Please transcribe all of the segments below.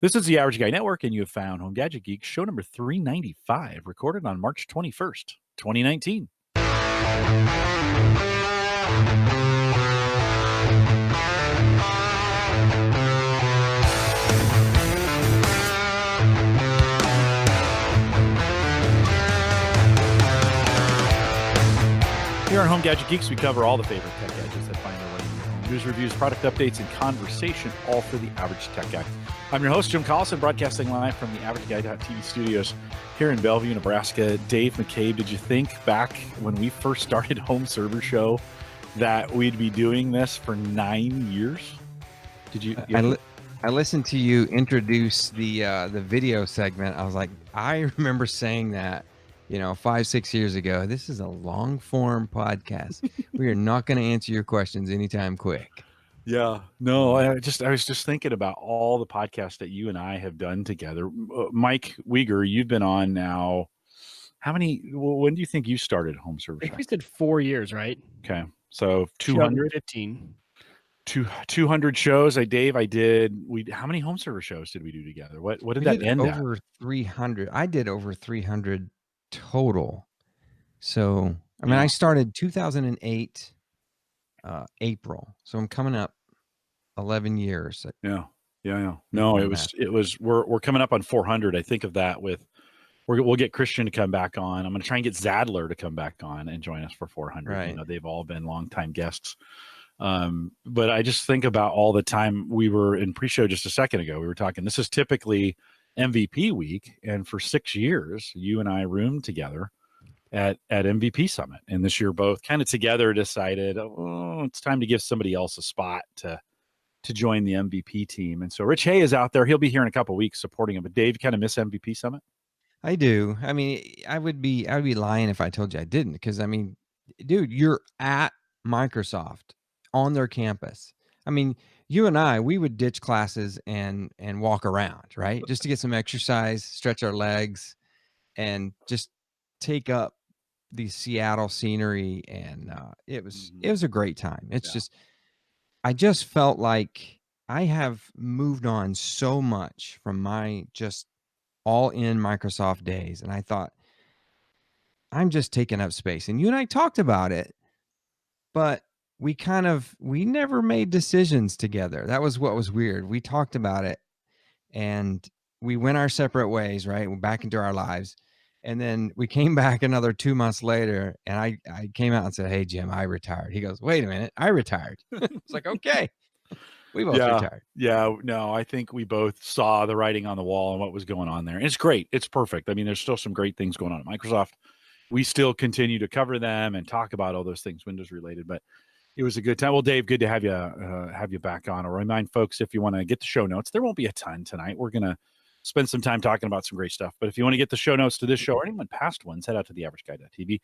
This is the Average Guy Network, and you have found Home Gadget Geeks, show number 395, recorded on March 21st, 2019. Here on Home Gadget Geeks, we cover all the favorite tech gadgets that find their way in your home. News, reviews, product updates, and conversation, all for the average tech guy. I'm your host, Jim Collison, broadcasting live from the AverageGuy.tv studios here in Bellevue, Nebraska. Dave McCabe, did you think back when we first started Home Server Show that we'd be doing this for 9 years? Did you? I listened to you introduce the video segment. I was like, I remember saying that, 5-6 years ago. This is a long form podcast. We are not going to answer your questions anytime quick. Yeah, no, I was just thinking about all the podcasts that you and I have done together. Mike Wieger, you've been on now. How many? When do you think you started Home Server Show? We did 4 years, right? Okay, so 215. 200 shows. Dave, I did. How many Home Server shows did we do together? What did that end at? Over 300. I did over 300 total. So I started 2008 April, so I'm coming up 11 years. Yeah. No, it was we're coming up on 400. I think of that with we'll get Christian to come back on. I'm going to try and get Zadler to come back on and join us for 400. Right. They've all been longtime guests. But I just think about all the time we were in pre-show just a second ago. We were talking, this is typically MVP week. And for 6 years, you and I roomed together at MVP Summit. And this year, both kind of together decided, it's time to give somebody else a spot to join the MVP team. And so Rich Hay is out there. He'll be here in a couple of weeks supporting him. But Dave, you kind of miss MVP Summit? I do. I would be lying if I told you I didn't, because dude, you're at Microsoft on their campus. You and I, we would ditch classes and walk around, right? Just to get some exercise, stretch our legs, and just take up the Seattle scenery. And it was a great time. I just felt like I have moved on so much from my just all in Microsoft days. And I thought, I'm just taking up space. And you and I talked about it, but we never made decisions together. That was what was weird. We talked about it and we went our separate ways, right? We're back into our lives. And then we came back another 2 months later and I came out and said, "Hey, Jim, I retired." He goes, "Wait a minute, I retired." It's like, okay, we both retired. Yeah, no, I think we both saw the writing on the wall and what was going on there. And it's great. It's perfect. There's still some great things going on at Microsoft. We still continue to cover them and talk about all those things Windows related, but it was a good time. Well, Dave, good to have you back on. I'll remind folks, if you want to get the show notes, there won't be a ton tonight. We're going to spend some time talking about some great stuff. But if you want to get the show notes to this show or anyone past ones, head out to theaverageguy.tv.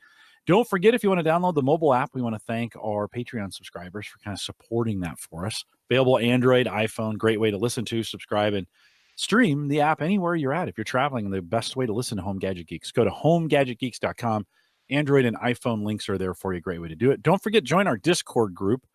Don't forget, if you want to download the mobile app, we want to thank our Patreon subscribers for kind of supporting that for us. Available Android, iPhone, great way to listen to, subscribe, and stream the app anywhere you're at. If you're traveling, the best way to listen to Home Gadget Geeks, go to homegadgetgeeks.com. Android and iPhone links are there for you. Great way to do it. Don't forget, join our Discord group.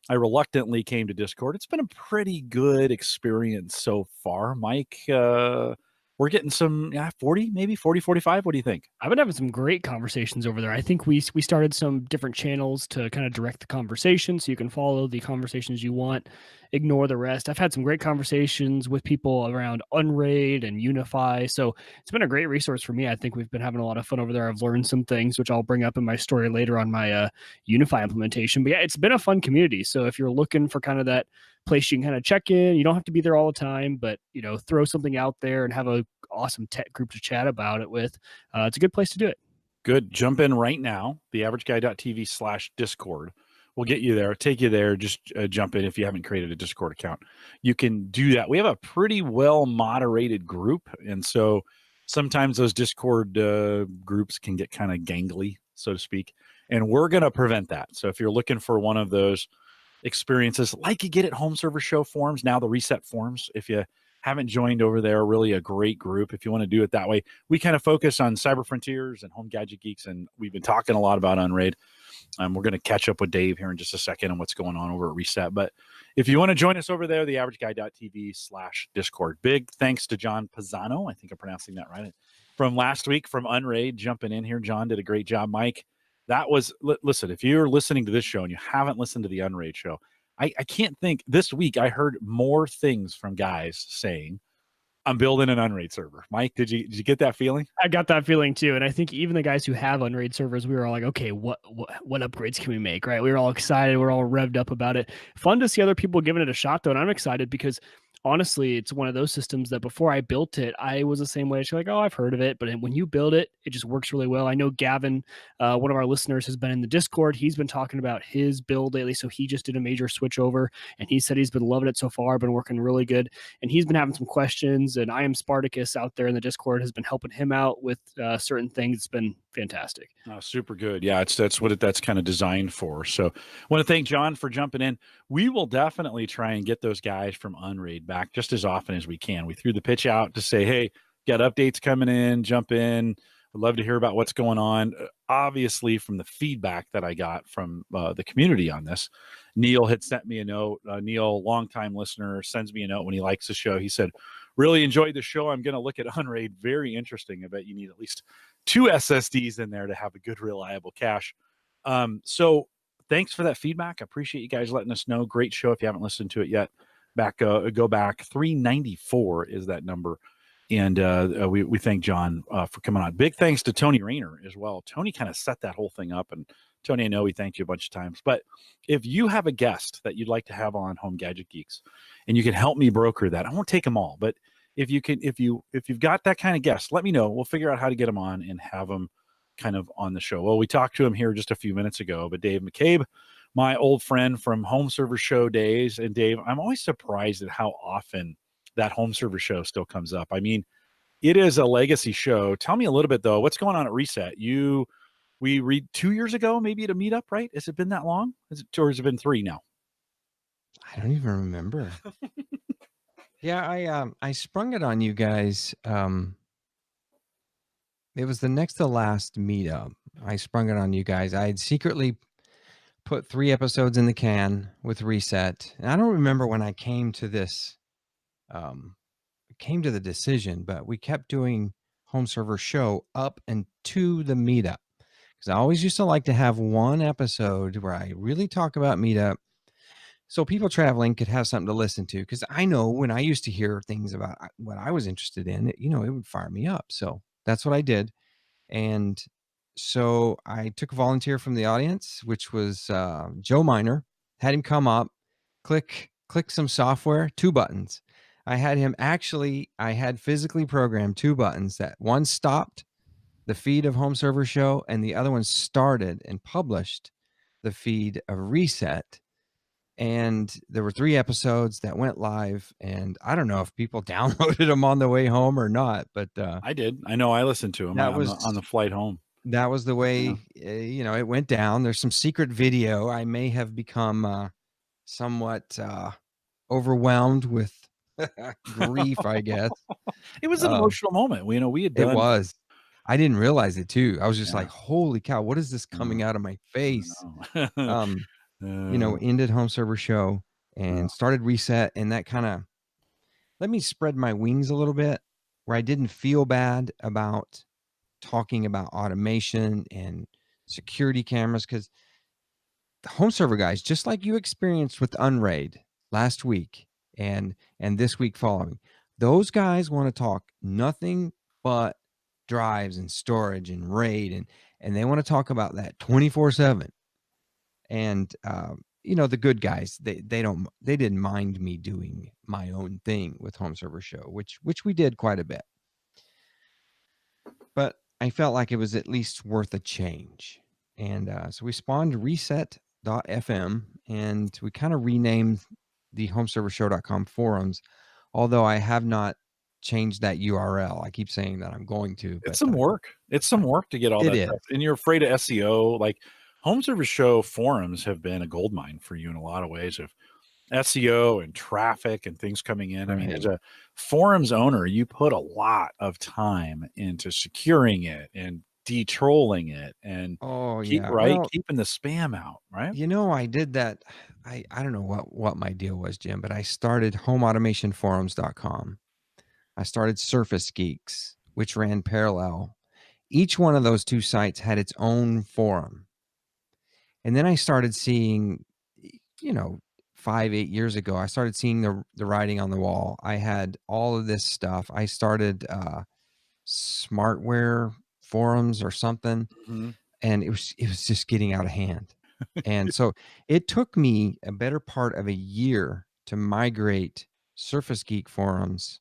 I reluctantly came to Discord. It's been a pretty good experience so far. Mike, we're getting some 40, maybe 40, 45. What do you think? I've been having some great conversations over there. I think we started some different channels to kind of direct the conversation so you can follow the conversations you want, ignore the rest. I've had some great conversations with people around Unraid and UniFi. So it's been a great resource for me. I think we've been having a lot of fun over there. I've learned some things, which I'll bring up in my story later on my UniFi implementation. But yeah, it's been a fun community. So if you're looking for kind of that place you can kind of check in, you don't have to be there all the time, but throw something out there and have a awesome tech group to chat about it with. It's a good place to do it. Good. Jump in right now. theaverageguy.tv/Discord will get you there, take you there. Just jump in if you haven't created a Discord account. You can do that. We have a pretty well moderated group. And so sometimes those Discord groups can get kind of gangly, so to speak. And we're going to prevent that. So if you're looking for one of those experiences like you get at Home Server Show forums, now the reset forums, if you haven't joined over there, really a great group. If you want to do it that way, we kind of focus on Cyber Frontiers and Home Gadget Geeks, and we've been talking a lot about Unraid. We're going to catch up with Dave here in just a second on what's going on over at Reset. But if you want to join us over there, theaverageguy.tv/Discord. Big thanks to John Pisano. I think I'm pronouncing that right. From last week from Unraid, jumping in here. John did a great job. Mike, that was, listen, if you're listening to this show and you haven't listened to the Unraid show, I can't think, this week I heard more things from guys saying, I'm building an Unraid server. Mike, did you get that feeling? I got that feeling too, and I think even the guys who have Unraid servers, we were all like, okay, what upgrades can we make? Right? We were all excited. We're all revved up about it. Fun to see other people giving it a shot, though, and I'm excited because honestly, it's one of those systems that before I built it, I was the same way. She's like, oh, I've heard of it. But when you build it, it just works really well. I know Gavin, one of our listeners, has been in the Discord. He's been talking about his build lately. So he just did a major switch over, and he said he's been loving it so far, been working really good. And he's been having some questions. And I am Spartacus out there in the Discord has been helping him out with certain things. It's been fantastic. Oh, super good. Yeah, that's what that's kind of designed for. So I want to thank John for jumping in. We will definitely try and get those guys from Unraid back just as often as we can. We threw the pitch out to say, hey, got updates coming in, jump in. I'd love to hear about what's going on. Obviously, from the feedback that I got from the community on this, Neil had sent me a note. Neil, longtime listener, sends me a note when he likes the show. He said, really enjoyed the show. I'm going to look at Unraid. Very interesting. I bet you need at least 2 SSDs in there to have a good, reliable cache. So thanks for that feedback. I appreciate you guys letting us know. Great show. If you haven't listened to it yet, go back. 394 is that number. And we thank John for coming on. Big thanks to Tony Rayner as well. Tony kind of set that whole thing up. And Tony, I know we thanked you a bunch of times. But if you have a guest that you'd like to have on Home Gadget Geeks, and you can help me broker that, I won't take them all, but if you've got that kind of guest, let me know. We'll figure out how to get them on and have them kind of on the show. Well, we talked to him here just a few minutes ago, but Dave McCabe, my old friend from Home Server Show days. And Dave, I'm always surprised at how often that Home Server Show still comes up. I mean, it is a legacy show. Tell me a little bit though, what's going on at Reset? We read 2 years ago, maybe at a meetup, right? Has it been that long? Or has it been 3 now? I don't even remember. Yeah, I sprung it on you guys. It was the next to last meetup. I sprung it on you guys. I had secretly put 3 episodes in the can with Reset. And I don't remember when I came to this, came to the decision, but we kept doing Home Server Show up and to the meetup. Because I always used to like to have one episode where I really talk about meetup, so people traveling could have something to listen to. Because I know when I used to hear things about what I was interested in, it would fire me up. So that's what I did. And so I took a volunteer from the audience, which was Joe Miner, had him come up, click some software, 2 buttons. I had physically programmed 2 buttons that one stopped the feed of Home Server Show and the other one started and published the feed of Reset. And there were 3 episodes that went live, and I don't know if people downloaded them on the way home or not, but I did. I know I listened to them on the flight home. That was the way, it went down. There's some secret video. I may have become somewhat overwhelmed with grief, I guess. It was an emotional moment. We had done. It was. I didn't realize it too. I was just like, holy cow, what is this coming out of my face? Ended Home Server Show and started Reset, and that kind of let me spread my wings a little bit, where I didn't feel bad about talking about automation and security cameras, because the Home Server guys, just like you experienced with Unraid last week and this week following, those guys want to talk nothing but drives and storage and RAID, and they want to talk about that 24/7. And the good guys, they didn't mind me doing my own thing with Home Server Show, which we did quite a bit. But I felt like it was at least worth a change. And so we spawned reset.fm, and we kind of renamed the homeservershow.com forums, although I have not changed that URL. I keep saying that I'm going to. But, it's some work. It's some work to get all that stuff. And you're afraid of SEO. Like, Home Server Show forums have been a goldmine for you in a lot of ways of SEO and traffic and things coming in. Right. I mean, as a forums owner, you put a lot of time into securing it and de-trolling it and Oh yeah. Well, keeping the spam out, right? I did that. I don't know what my deal was, Jim, but I started homeautomationforums.com. I started Surface Geeks, which ran parallel. Each one of those two sites had its own forum. And then I started seeing, 5-8 years ago, I started seeing the writing on the wall. I had all of this stuff. I started smartware forums or something, Mm-hmm. and it was just getting out of hand. And so it took me a better part of a year to migrate Surface Geek forums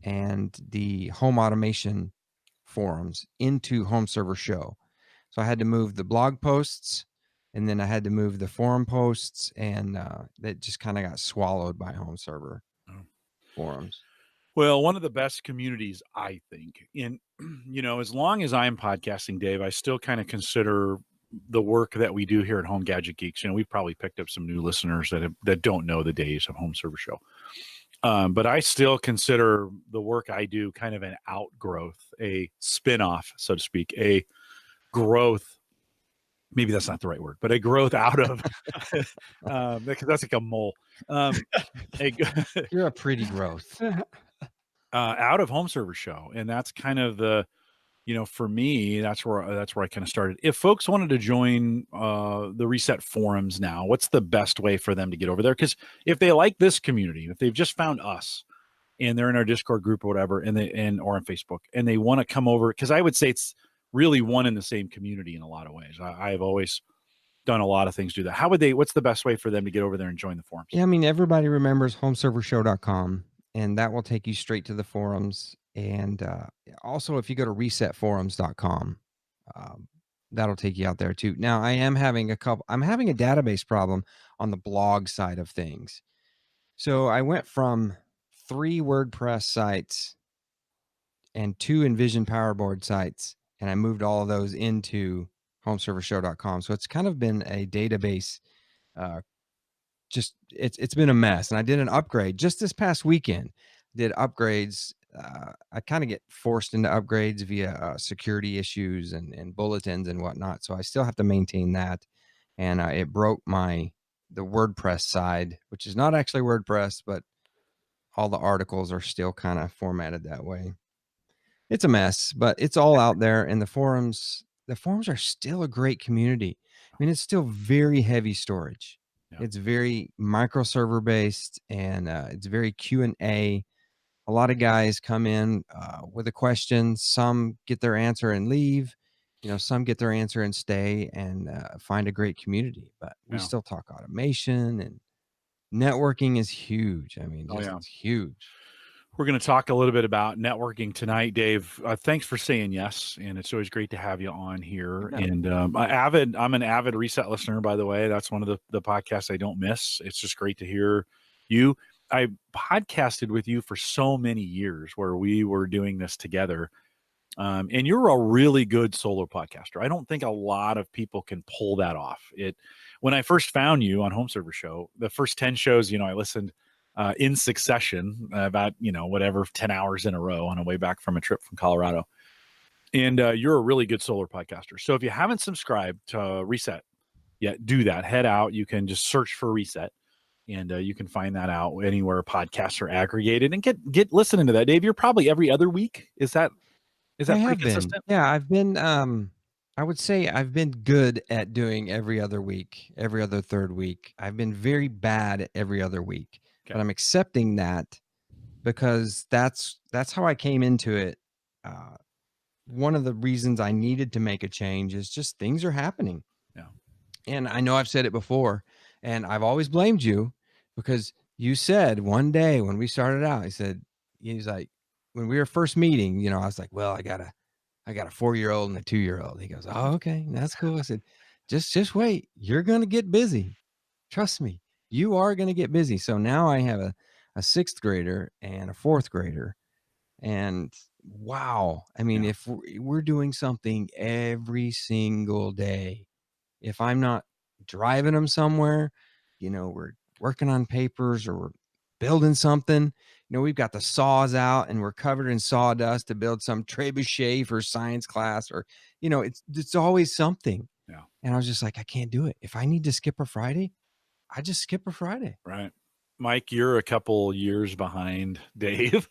and the home automation forums into Home Server Show. So I had to move the blog posts, and then I had to move the forum posts, and that just kind of got swallowed by Home Server forums. Well, one of the best communities, I think, in, as long as I'm podcasting, Dave, I still kind of consider the work that we do here at Home Gadget Geeks. We've probably picked up some new listeners that don't know the days of Home Server Show. But I still consider the work I do kind of an outgrowth, a spin-off, so to speak, a growth. Maybe that's not the right word, but a growth out of, because that's like a mole. You're a pretty growth. Out of Home Server Show. And that's kind of the, for me, that's where I kind of started. If folks wanted to join the Reset forums now, what's the best way for them to get over there? Because if they like this community, if they've just found us and they're in our Discord group or whatever, or on Facebook, and they want to come over, because I would say it's really one in the same community in a lot of ways. I've always done a lot of things do that. What's the best way for them to get over there and join the forums? Yeah, I mean, everybody remembers homeservershow.com, and that will take you straight to the forums. And also, if you go to resetforums.com, that'll take you out there too. Now, I'm having a database problem on the blog side of things. So I went from 3 WordPress sites and 2 Envision Powerboard sites, and I moved all of those into homeservershow.com. So it's kind of been a database. It's been a mess. And I did an upgrade just this past weekend. Did upgrades. I kind of get forced into upgrades via security issues and bulletins and whatnot. So I still have to maintain that. And it broke the WordPress side, which is not actually WordPress, but all the articles are still kind of formatted that way. It's a mess, but it's all out there. And the forums are still a great community. I mean, it's still very heavy storage. Yeah. It's very microserver based, and it's very Q&A. A lot of guys come in with a question. Some get their answer and leave. Some get their answer and stay and find a great community. But we still talk automation, and networking is huge. I mean, it's huge. We're going to talk a little bit about networking tonight, Dave. Thanks for saying yes, and it's always great to have you on here. Yeah. And I'm an avid Reset listener, by the way. That's one of the podcasts I don't miss. It's just great to hear you. I podcasted with you for so many years where we were doing this together, and you're a really good solo podcaster. I don't think a lot of people can pull that off. When I first found you on Home Server Show, the first 10 shows, I listened in succession, about 10 hours in a row on a way back from a trip from Colorado. And you're a really good solar podcaster. So if you haven't subscribed to Reset yet, do that. Head out. You can just search for Reset, and you can find that out anywhere podcasts are aggregated, and get listening to that. Dave, you're probably every other week. Is that pretty consistent? Yeah, I've been I would say I've been good at doing every other week, every other third week. I've been very bad at every other week. Okay. But I'm accepting that because that's how I came into it. One of the reasons I needed to make a change is just things are happening. Yeah. And I know I've said it before, and I've always blamed you because you said one day when we started out, he's like, when we were first meeting, I was like, well, I got a 4-year-old and a 2-year-old. He goes, oh, okay, that's cool. I said, just wait. You're going to get busy. Trust me. You are going to get busy. So now I have a 6th grader and a 4th grader. And wow. I mean, if we're doing something every single day, if I'm not driving them somewhere, we're working on papers or we're building something. You know, we've got the saws out and we're covered in sawdust to build some trebuchet for science class, or, you know, it's always something. Yeah. And I was just like, I can't do it. If I need to skip a Friday, I just skip a Friday. Right. Mike, you're a couple years behind Dave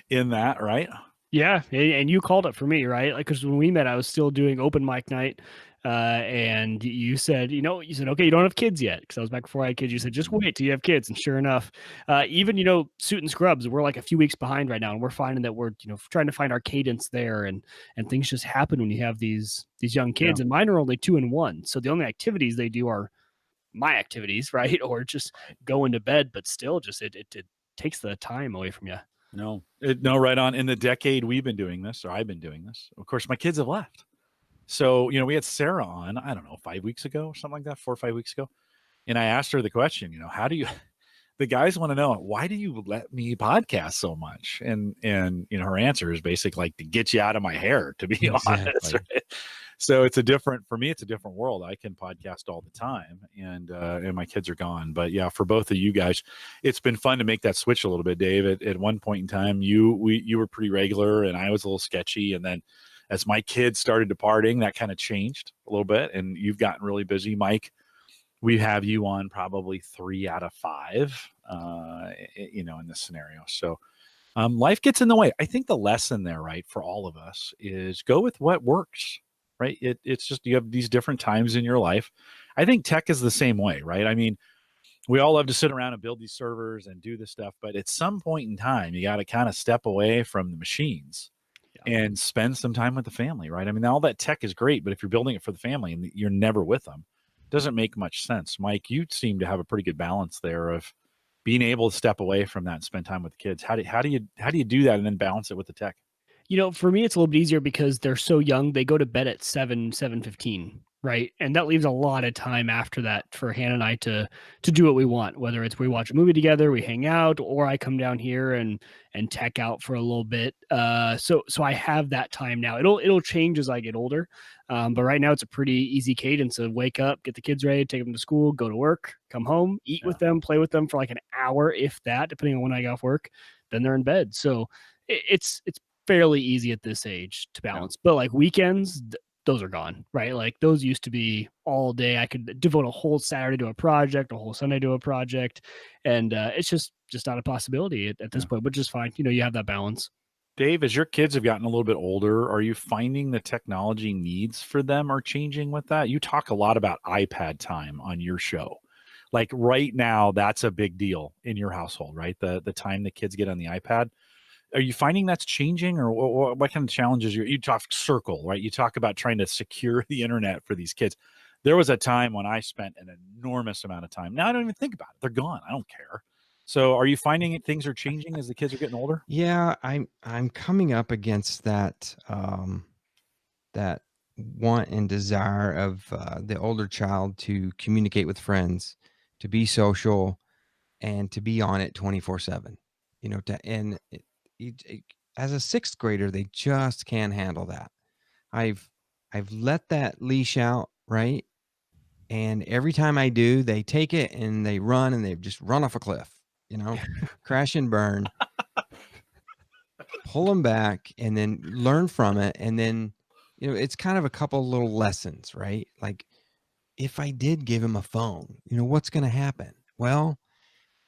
in that, right? Yeah, and you called it for me, right? Like, because when we met, I was still doing open mic night, and you said, okay, you don't have kids yet, because I was back before I had kids. You said, just wait till you have kids, and sure enough, even Suit and Scrubs, we're like a few weeks behind right now, and we're finding that we're trying to find our cadence there, and things just happen when you have these young kids, and mine are only 2 and 1, so the only activities they do are my activities, right, or just going to bed, but still, just it takes the time away from you. No, right on. In the decade we've been doing this, or I've been doing this, of course, my kids have left. So, we had Sarah on, I don't know, 5 weeks ago or something like that, 4 or 5 weeks ago. And I asked her the question, how do you, the guys want to know, why do you let me podcast so much? And her answer is basically like, to get you out of my hair, to be honest. Right? So for me, it's a different world. I can podcast all the time, and my kids are gone. But yeah, for both of you guys, it's been fun to make that switch a little bit, Dave. At one point in time, you were pretty regular, and I was a little sketchy. And then as my kids started departing, that kind of changed a little bit, and you've gotten really busy. Mike, we have you on probably 3 out of 5, in this scenario. So life gets in the way. I think the lesson there, right, for all of us is go with what works. Right. It's just, you have these different times in your life. I think tech is the same way, right? I mean, we all love to sit around and build these servers and do this stuff, but at some point in time, you got to kind of step away from the machines and spend some time with the family, right? I mean, all that tech is great, but if you're building it for the family and you're never with them, it doesn't make much sense. Mike, you seem to have a pretty good balance there of being able to step away from that and spend time with the kids. How do you do that and then balance it with the tech? For me, it's a little bit easier because they're so young. They go to bed at 7:15, right? And that leaves a lot of time after that for Hannah and I to do what we want, whether it's we watch a movie together, we hang out, or I come down here and tech out for a little bit. So I have that time now. It'll change as I get older, but right now it's a pretty easy cadence of wake up, get the kids ready, take them to school, go to work, come home, eat with them, play with them for like an hour, if that, depending on when I get off work. Then they're in bed. So it's fairly easy at this age to balance, but like weekends, those are gone, right? Like those used to be all day. I could devote a whole Saturday to a project, a whole Sunday to a project, and it's just not a possibility at this point, which is fine. You have that balance. Dave, as your kids have gotten a little bit older, are you finding the technology needs for them are changing with that? You talk a lot about iPad time on your show. Like right now, that's a big deal in your household, right? The time the kids get on the iPad. Are you finding that's changing, or what kind of challenges you talk circle, right? You talk about trying to secure the internet for these kids. There was a time when I spent an enormous amount of time. Now I don't even think about it. They're gone. I don't care. So are you finding things are changing as the kids are getting older? Yeah, I'm coming up against that that want and desire of the older child to communicate with friends, to be social, and to be on it 24/7. As a 6th grader, they just can't handle that. I've let that leash out, right? And every time I do, they take it and they run, and they just run off a cliff, crash and burn. Pull them back and then learn from it. And then, it's kind of a couple little lessons, right? Like if I did give him a phone, what's going to happen? Well,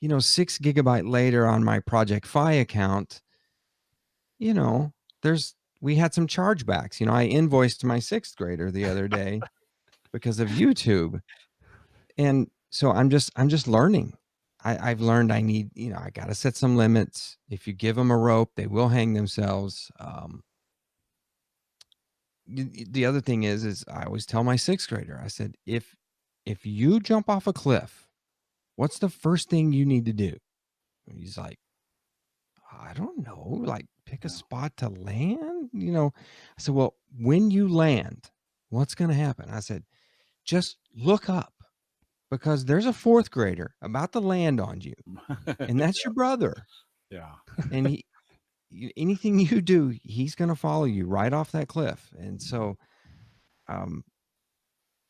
6 gigabyte later on my Project Fi account, we had some chargebacks. I invoiced my 6th grader the other day because of YouTube. And so I'm just learning. I've learned I need, I got to set some limits. If you give them a rope, they will hang themselves. The other thing is I always tell my 6th grader, I said, if you jump off a cliff, what's the first thing you need to do? And he's like, I don't know, like pick a spot to land, I said, well, when you land, what's going to happen? I said, just look up, because there's a 4th grader about to land on you, and that's your brother. Yeah. And anything you do, he's going to follow you right off that cliff. And so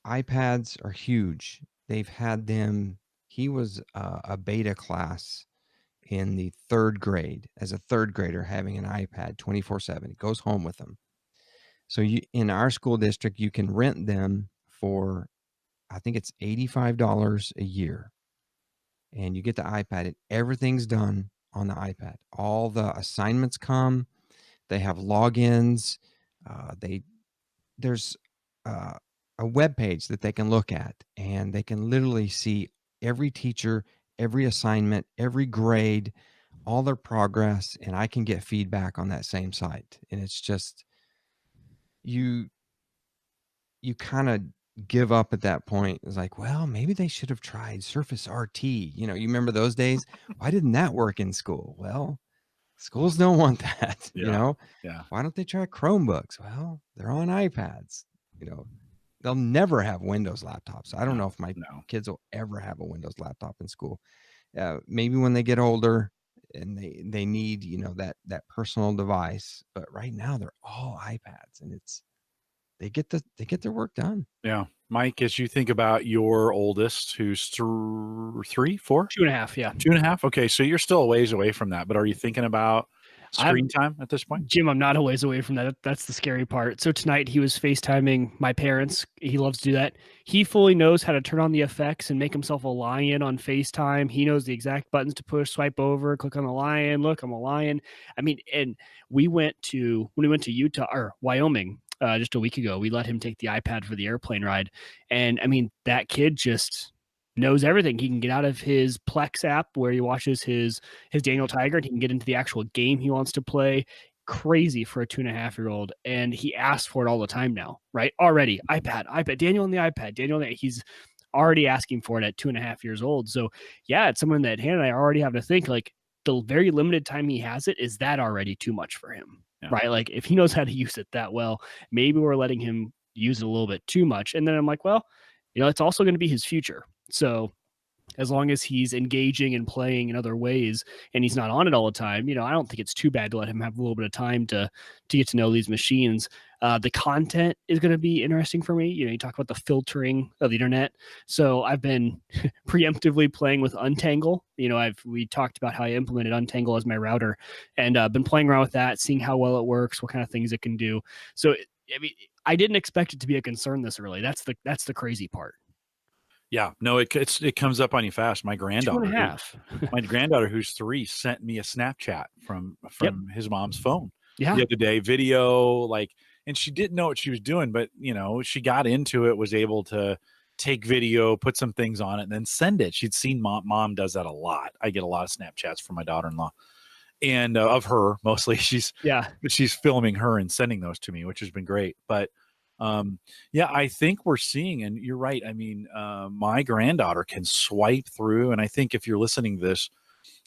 iPads are huge. They've had them. He was a beta class in the 3rd grade as a 3rd grader having an iPad 24/7. It goes home with them. So in our school district, you can rent them for, I think it's $85 a year, and you get the iPad and everything's done on the iPad. All the assignments come, they have logins, there's a web page that they can look at, and they can literally see every teacher, every assignment, every grade, all their progress, and I can get feedback on that same site. And it's just, you kind of give up at that point. It's like, well, maybe they should have tried Surface RT. You remember those days? Why didn't that work in school? Well, schools don't want that. Yeah. Why don't they try Chromebooks? Well, they're on iPads. They'll never have Windows laptops. I don't know if my kids will ever have a Windows laptop in school. Maybe when they get older and they need, that personal device. But right now they're all iPads, and they get their work done. Yeah. Mike, as you think about your oldest, who's 3, 4? 2.5, yeah. 2.5? Okay, so you're still a ways away from that, but are you thinking about screen time at this point? Jim, I'm not a ways away from that. That's the scary part. So tonight he was FaceTiming my parents. He loves to do that. He fully knows how to turn on the effects and make himself a lion on FaceTime. He knows the exact buttons to push, swipe over, click on the lion. Look, I'm a lion. I mean, and when we went to Utah or Wyoming, just a week ago, we let him take the iPad for the airplane ride. And I mean, that kid just knows everything. He can get out of his Plex app where he watches his Daniel Tiger, and he can get into the actual game he wants to play. Crazy for a 2.5-year-old. And he asks for it all the time now, right? Already iPad, Daniel on the iPad, he's already asking for it at 2.5 years old. So yeah, it's someone that Hannah and I already have to think, like, the very limited time he has it, is that already too much for him? Yeah. Right? Like, if he knows how to use it that well, maybe we're letting him use it a little bit too much. And then I'm like, well, it's also going to be his future. So as long as he's engaging and playing in other ways and he's not on it all the time, I don't think it's too bad to let him have a little bit of time to get to know these machines. The content is going to be interesting for me. You talk about the filtering of the internet. So I've been preemptively playing with Untangle. We talked about how I implemented Untangle as my router, and been playing around with that, seeing how well it works, what kind of things it can do. So, I mean, I didn't expect it to be a concern this early. That's the crazy part. Yeah, no, it comes up on you fast. My granddaughter, 2.5. My granddaughter, who's 3, sent me a Snapchat from his mom's phone the other day, video, and she didn't know what she was doing, but she got into it, was able to take video, put some things on it, and then send it. She'd seen mom does that a lot. I get a lot of Snapchats from my daughter-in-law, and of her mostly. She's filming her and sending those to me, which has been great. But I think we're seeing, and you're right. I mean, my granddaughter can swipe through, and I think if you're listening to this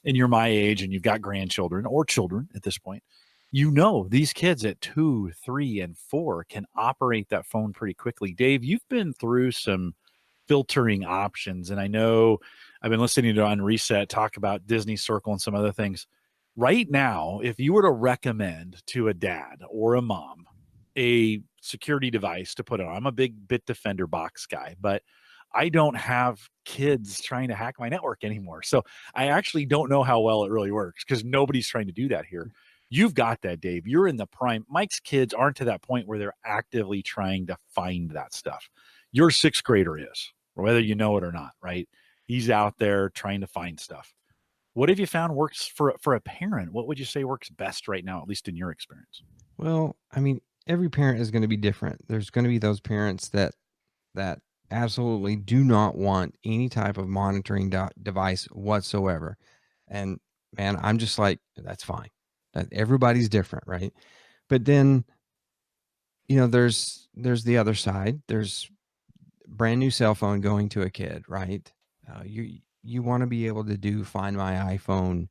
and you're my age and you've got grandchildren or children at this point, these kids at 2, 3, and 4 can operate that phone pretty quickly. Dave, you've been through some filtering options, and I know I've been listening to on Reset talk about Disney Circle and some other things. Right now, if you were to recommend to a dad or a mom a security device to put it on, I'm a big Bitdefender box guy, but I don't have kids trying to hack my network anymore. So I actually don't know how well it really works, because nobody's trying to do that here. You've got that, Dave. You're in the prime. Mike's kids aren't to that point where they're actively trying to find that stuff. Your 6th grader is, whether you know it or not, right? He's out there trying to find stuff. What have you found works for a parent? What would you say works best right now, at least in your experience? Well, I mean, every parent is going to be different. There's going to be those parents that absolutely do not want any type of monitoring device whatsoever. And man, I'm just like, that's fine. Everybody's different, right? But then, there's the other side. There's brand new cell phone going to a kid, right? You want to be able to do Find My iPhone.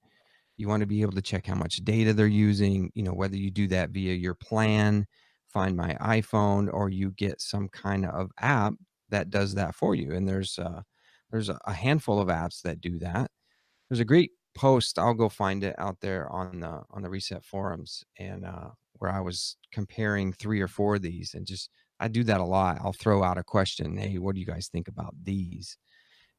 You want to be able to check how much data they're using, whether you do that via your plan, Find My iPhone, or you get some kind of app that does that for you. And there's a handful of apps that do that. There's a great post. I'll go find it out there on the Reset forums, and where I was comparing 3 or 4 of these, and I do that a lot. I'll throw out a question. Hey, what do you guys think about these?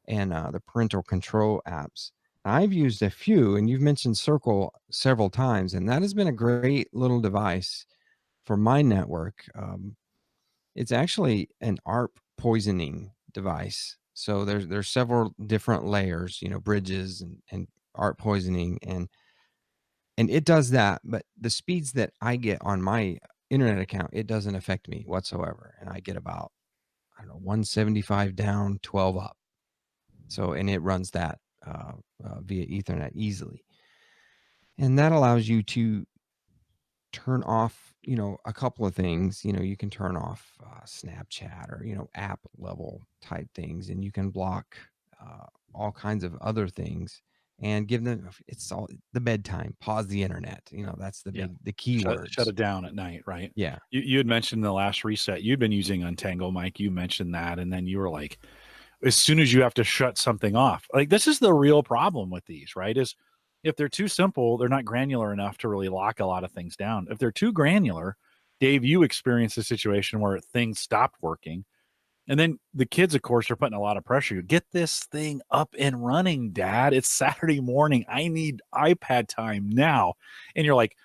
And the parental control apps. I've used a few, and you've mentioned Circle several times, and that has been a great little device for my network. It's actually an ARP poisoning device. So there's several different layers, bridges and ARP poisoning, and it does that. But the speeds that I get on my internet account, it doesn't affect me whatsoever, and I get about, I don't know, 175 down, 12 up. So, and it runs that via Ethernet easily. And that allows you to turn off, a couple of things. You can turn off Snapchat or, app level type things, and you can block all kinds of other things and give them, it's all the bedtime, pause the internet. That's the the keywords. Shut it down at night, right? Yeah. You had mentioned the last reset. You'd been using Untangle, Mike. You mentioned that. And then you were like, as soon as you have to shut something off, like this is the real problem with these, right? Is if they're too simple, they're not granular enough to really lock a lot of things down. If they're too granular, Dave, you experienced a situation where things stopped working. And then the kids, of course, are putting a lot of pressure. You get this thing up and running, Dad. It's Saturday morning. I need iPad time now. And you're like,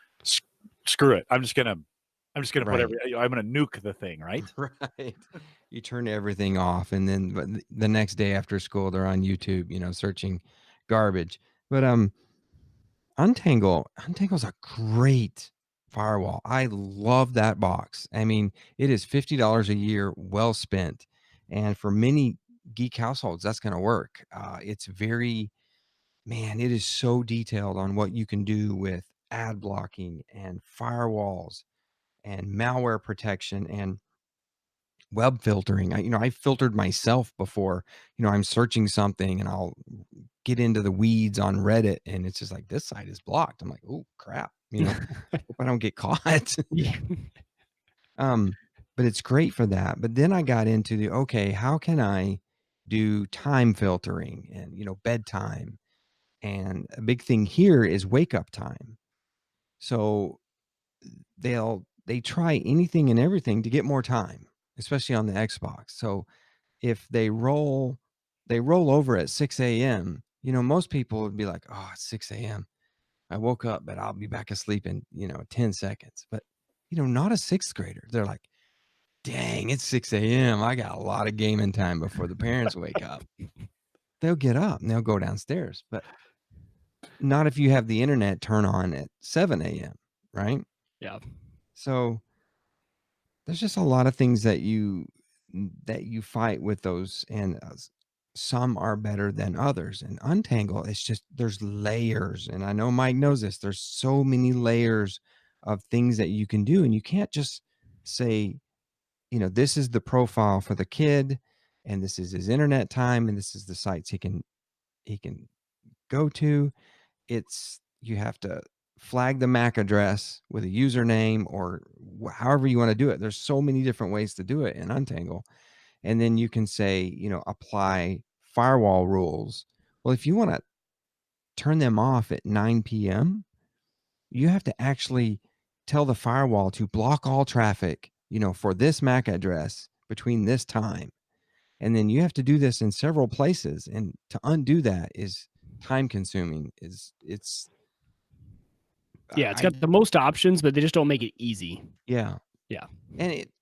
screw it. I'm just gonna Right. I'm gonna nuke the thing, right? Right. You turn everything off, and then the next day after school, they're on YouTube, searching garbage. But Untangle's a great firewall. I love that box. I mean, it is $50 a year, well spent, and for many geek households, that's going to work. It's very, man, it is so detailed on what you can do with ad blocking and firewalls and malware protection and web filtering. I filtered myself before. I'm searching something and I'll get into the weeds on Reddit, and it's just like, this site is blocked. I'm like, oh crap, hope I don't get caught. Yeah. But it's great for that. But then I got into okay, how can I do time filtering and bedtime? And a big thing here is wake up time. So they try anything and everything to get more time, especially on the Xbox. So if they roll over at 6 a.m., most people would be like, oh, it's 6 a.m. I woke up, but I'll be back asleep in, 10 seconds. But, not a sixth grader. They're like, dang, it's 6 a.m. I got a lot of gaming time before the parents wake up. They'll get up and they'll go downstairs, but not if you have the internet turn on at 7 a.m., right? Yeah. So there's just a lot of things that you fight with those, and some are better than others. And Untangle, it's just, there's layers, and I know Mike knows this. There's so many layers of things that you can do, and you can't just say, this is the profile for the kid, and this is his internet time, and this is the sites he can go to. You have to flag the MAC address with a username or however you want to do it. There's so many different ways to do it in Untangle. And then you can say, apply firewall rules. Well, if you want to turn them off at 9 p.m., you have to actually tell the firewall to block all traffic, for this MAC address between this time. And then you have to do this in several places. And to undo that is time consuming. It's got the most options, but they just don't make it easy. Yeah. Yeah.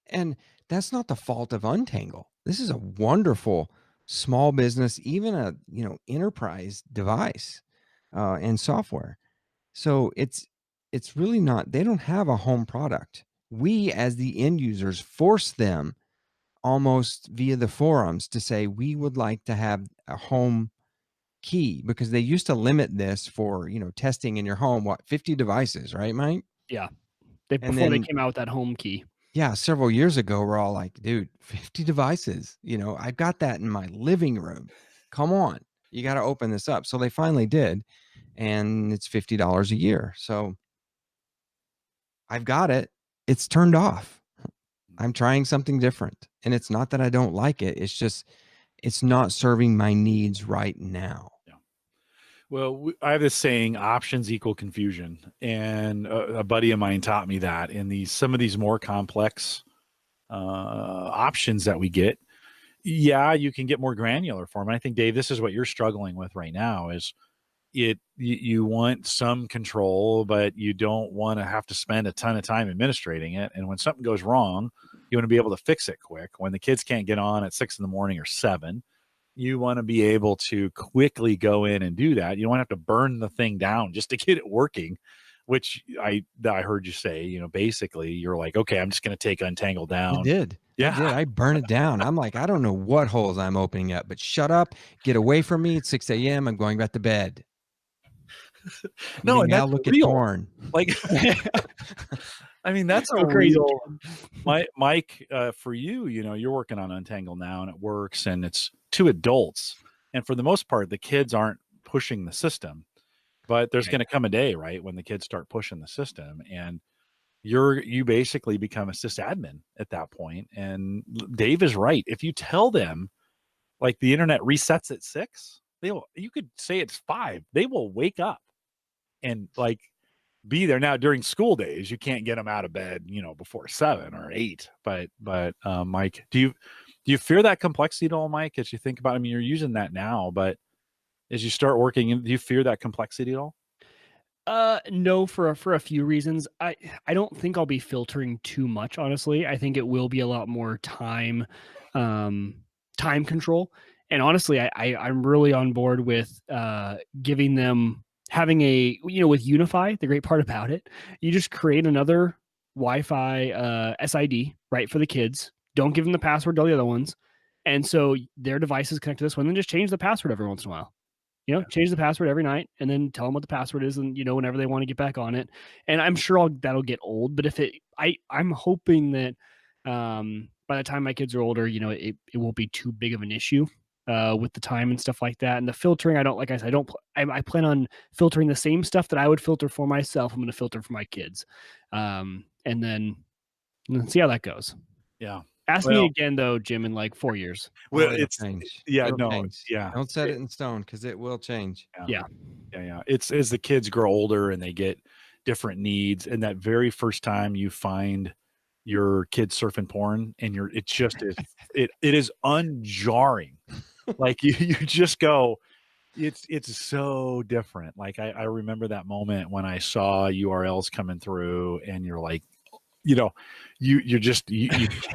And that's not the fault of Untangle. This is a wonderful small business, even a, enterprise device and software. So it's really not, they don't have a home product. We, as the end users, force them almost via the forums to say, we would like to have a home key, because they used to limit this for, testing in your home, 50 devices, right, Mike? Yeah. Before they came out with that home key. Yeah, several years ago, we're all like, dude, 50 devices. I've got that in my living room. Come on, you got to open this up. So they finally did, and it's $50 a year. So I've got it. It's turned off. I'm trying something different. And it's not that I don't like it. It's just, it's not serving my needs right now. Yeah. Well, I have this saying, options equal confusion. And a buddy of mine taught me that in some of these more complex options that we get, yeah, you can get more granular for them. And I think, Dave, this is what you're struggling with right now is you want some control, but you don't want to have to spend a ton of time administrating it. And when something goes wrong, you want to be able to fix it quick. When the kids can't get on at 6 a.m. or 7, you want to be able to quickly go in and do that. You don't have to burn the thing down just to get it working, which I heard you say, basically you're like, okay, I'm just going to take Untangle down. I did. Yeah. I burn it down. I'm like, I don't know what holes I'm opening up, but shut up, get away from me. It's 6 a.m. I'm going back to bed. No, and now that's look real. at porn. Like, I mean, that's So a crazy. real, Mike, for you, you're working on Untangle now and it works and it's 2 adults. And for the most part, the kids aren't pushing the system, but there's going to come a day, right, when the kids start pushing the system and you basically become a sysadmin at that point. And Dave is right. If you tell them like the internet resets at 6, you could say it's 5. They will wake up and like be there. Now during school days, you can't get them out of bed, before 7 or 8. But Mike, do you fear that complexity at all, Mike, as you think about it? I mean, you're using that now, but as you start working, do you fear that complexity at all? No, for a few reasons. I don't think I'll be filtering too much, honestly. I think it will be a lot more time control. And honestly, I'm really on board with giving them having with UniFi. The great part about it, you just create another Wi-Fi SID, right, for the kids. Don't give them the password to all the other ones, and so their devices connect to this one. Then just change the password every once in a while. Change the password every night and then tell them what the password is and, whenever they want to get back on it. And I'm sure that'll get old, but I'm hoping that by the time my kids are older, it won't be too big of an issue with the time and stuff like that. And the filtering, I plan on filtering the same stuff that I would filter for myself. I'm going to filter for my kids. And then see how that goes. Yeah. Ask me again though, Jim, in like 4 years. Well, it's change. Yeah. Don't set it in stone because it will change. Yeah. It's as the kids grow older and they get different needs, and that very first time you find your kid surfing porn, and it is unjarring. Like you just go, it's so different. Like I remember that moment when I saw URLs coming through, and you're like, you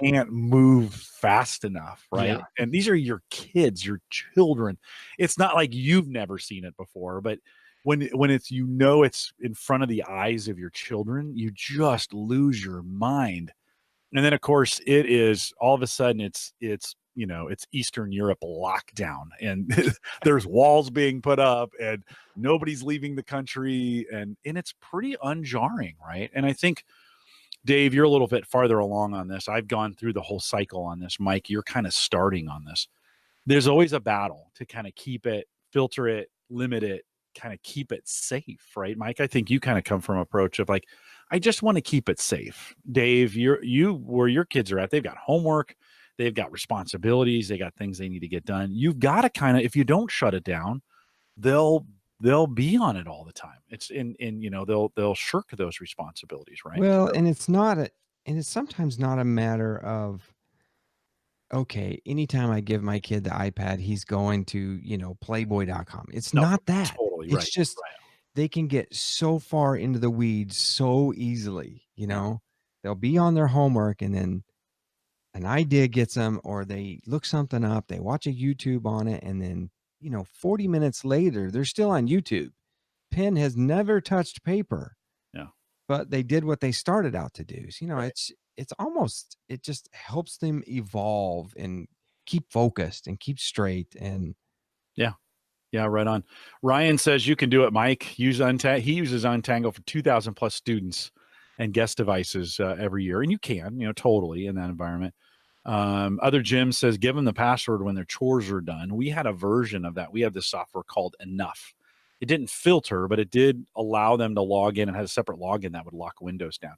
can't move fast enough, right? Yeah. And these are your kids, your children. It's not like you've never seen it before, but when it's it's in front of the eyes of your children, you just lose your mind. And then of course it is all of a sudden it's Eastern Europe lockdown, and there's walls being put up and nobody's leaving the country, and it's pretty unjarring, right? And I think, Dave, you're a little bit farther along on this. I've gone through the whole cycle on this. Mike, you're kind of starting on this. There's always a battle to kind of keep it, filter it, limit it, kind of keep it safe, right? Mike, I think you kind of come from an approach of like, I just want to keep it safe. Dave, where your kids are at, they've got homework, they've got responsibilities, they got things they need to get done. You've got to kind of, if you don't shut it down, they'll be on it all the time. It's they'll shirk those responsibilities, right? Well, and it's sometimes not a matter of, okay, anytime I give my kid the iPad, he's going to, playboy.com. It's not that. Totally it's right. just they can get so far into the weeds so easily, they'll be on their homework and then an idea gets them, or they look something up, they watch a YouTube on it, and then 40 minutes later, they're still on YouTube. Pen has never touched paper. Yeah. But they did what they started out to do. So, Right. it just helps them evolve and keep focused and keep straight. And yeah, right on. Ryan says you can do it, Mike. He uses Untangle for 2,000 plus students and guest devices every year. And you can, totally in that environment. Other Jim says, give them the password when their chores are done. We had a version of that. We have this software called Enough. It didn't filter, but it did allow them to log in and had a separate login that would lock Windows down.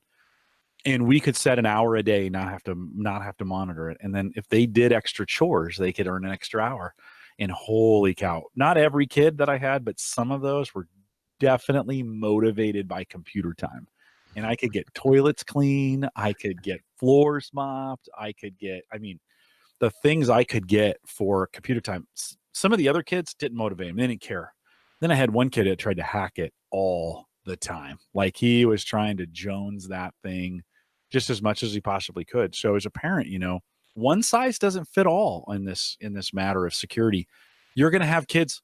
And we could set an hour a day, not have to monitor it. And then if they did extra chores, they could earn an extra hour. And holy cow, not every kid that I had, but some of those were definitely motivated by computer time. And I could get toilets clean. I could get floors mopped. The things I could get for computer time. Some of the other kids didn't motivate them. They didn't care. Then I had one kid that tried to hack it all the time. Like he was trying to Jones that thing just as much as he possibly could. So as a parent, one size doesn't fit all in this matter of security. You're going to have kids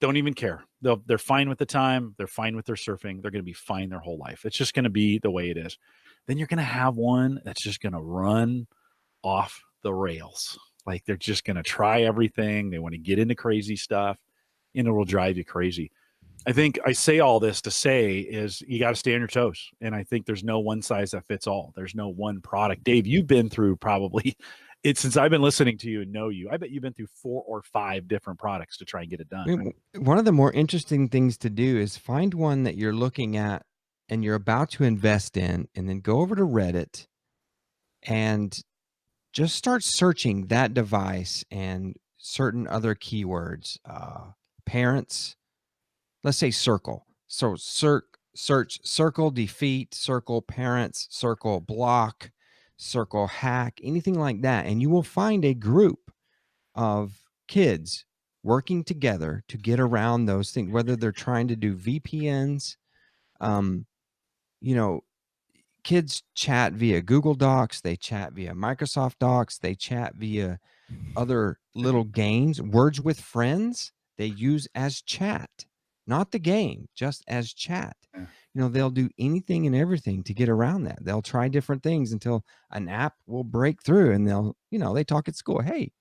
don't even care. They're fine with the time. They're fine with their surfing. They're going to be fine their whole life. It's just going to be the way it is. Then you're going to have one that's just going to run off the rails. Like they're just going to try everything. They want to get into crazy stuff, and it will drive you crazy. I think I say all this to say is you got to stay on your toes. And I think there's no one size that fits all. There's no one product. Dave, you've been through probably since I've been listening to you and know you, I bet you've been through 4 or 5 different products to try and get it done. I mean, one of the more interesting things to do is find one that you're looking at and you're about to invest in, and then go over to Reddit and just start searching that device and certain other keywords. Parents, let's say circle. So search circle defeat, circle parents, circle block, circle hack, anything like that. And you will find a group of kids working together to get around those things, whether they're trying to do VPNs. Kids chat via Google Docs, they chat via Microsoft Docs, they chat via other little games. Words with Friends, they use as chat, not the game, just as chat. Yeah. They'll do anything and everything to get around that. They'll try different things until an app will break through, and they talk at school. Hey,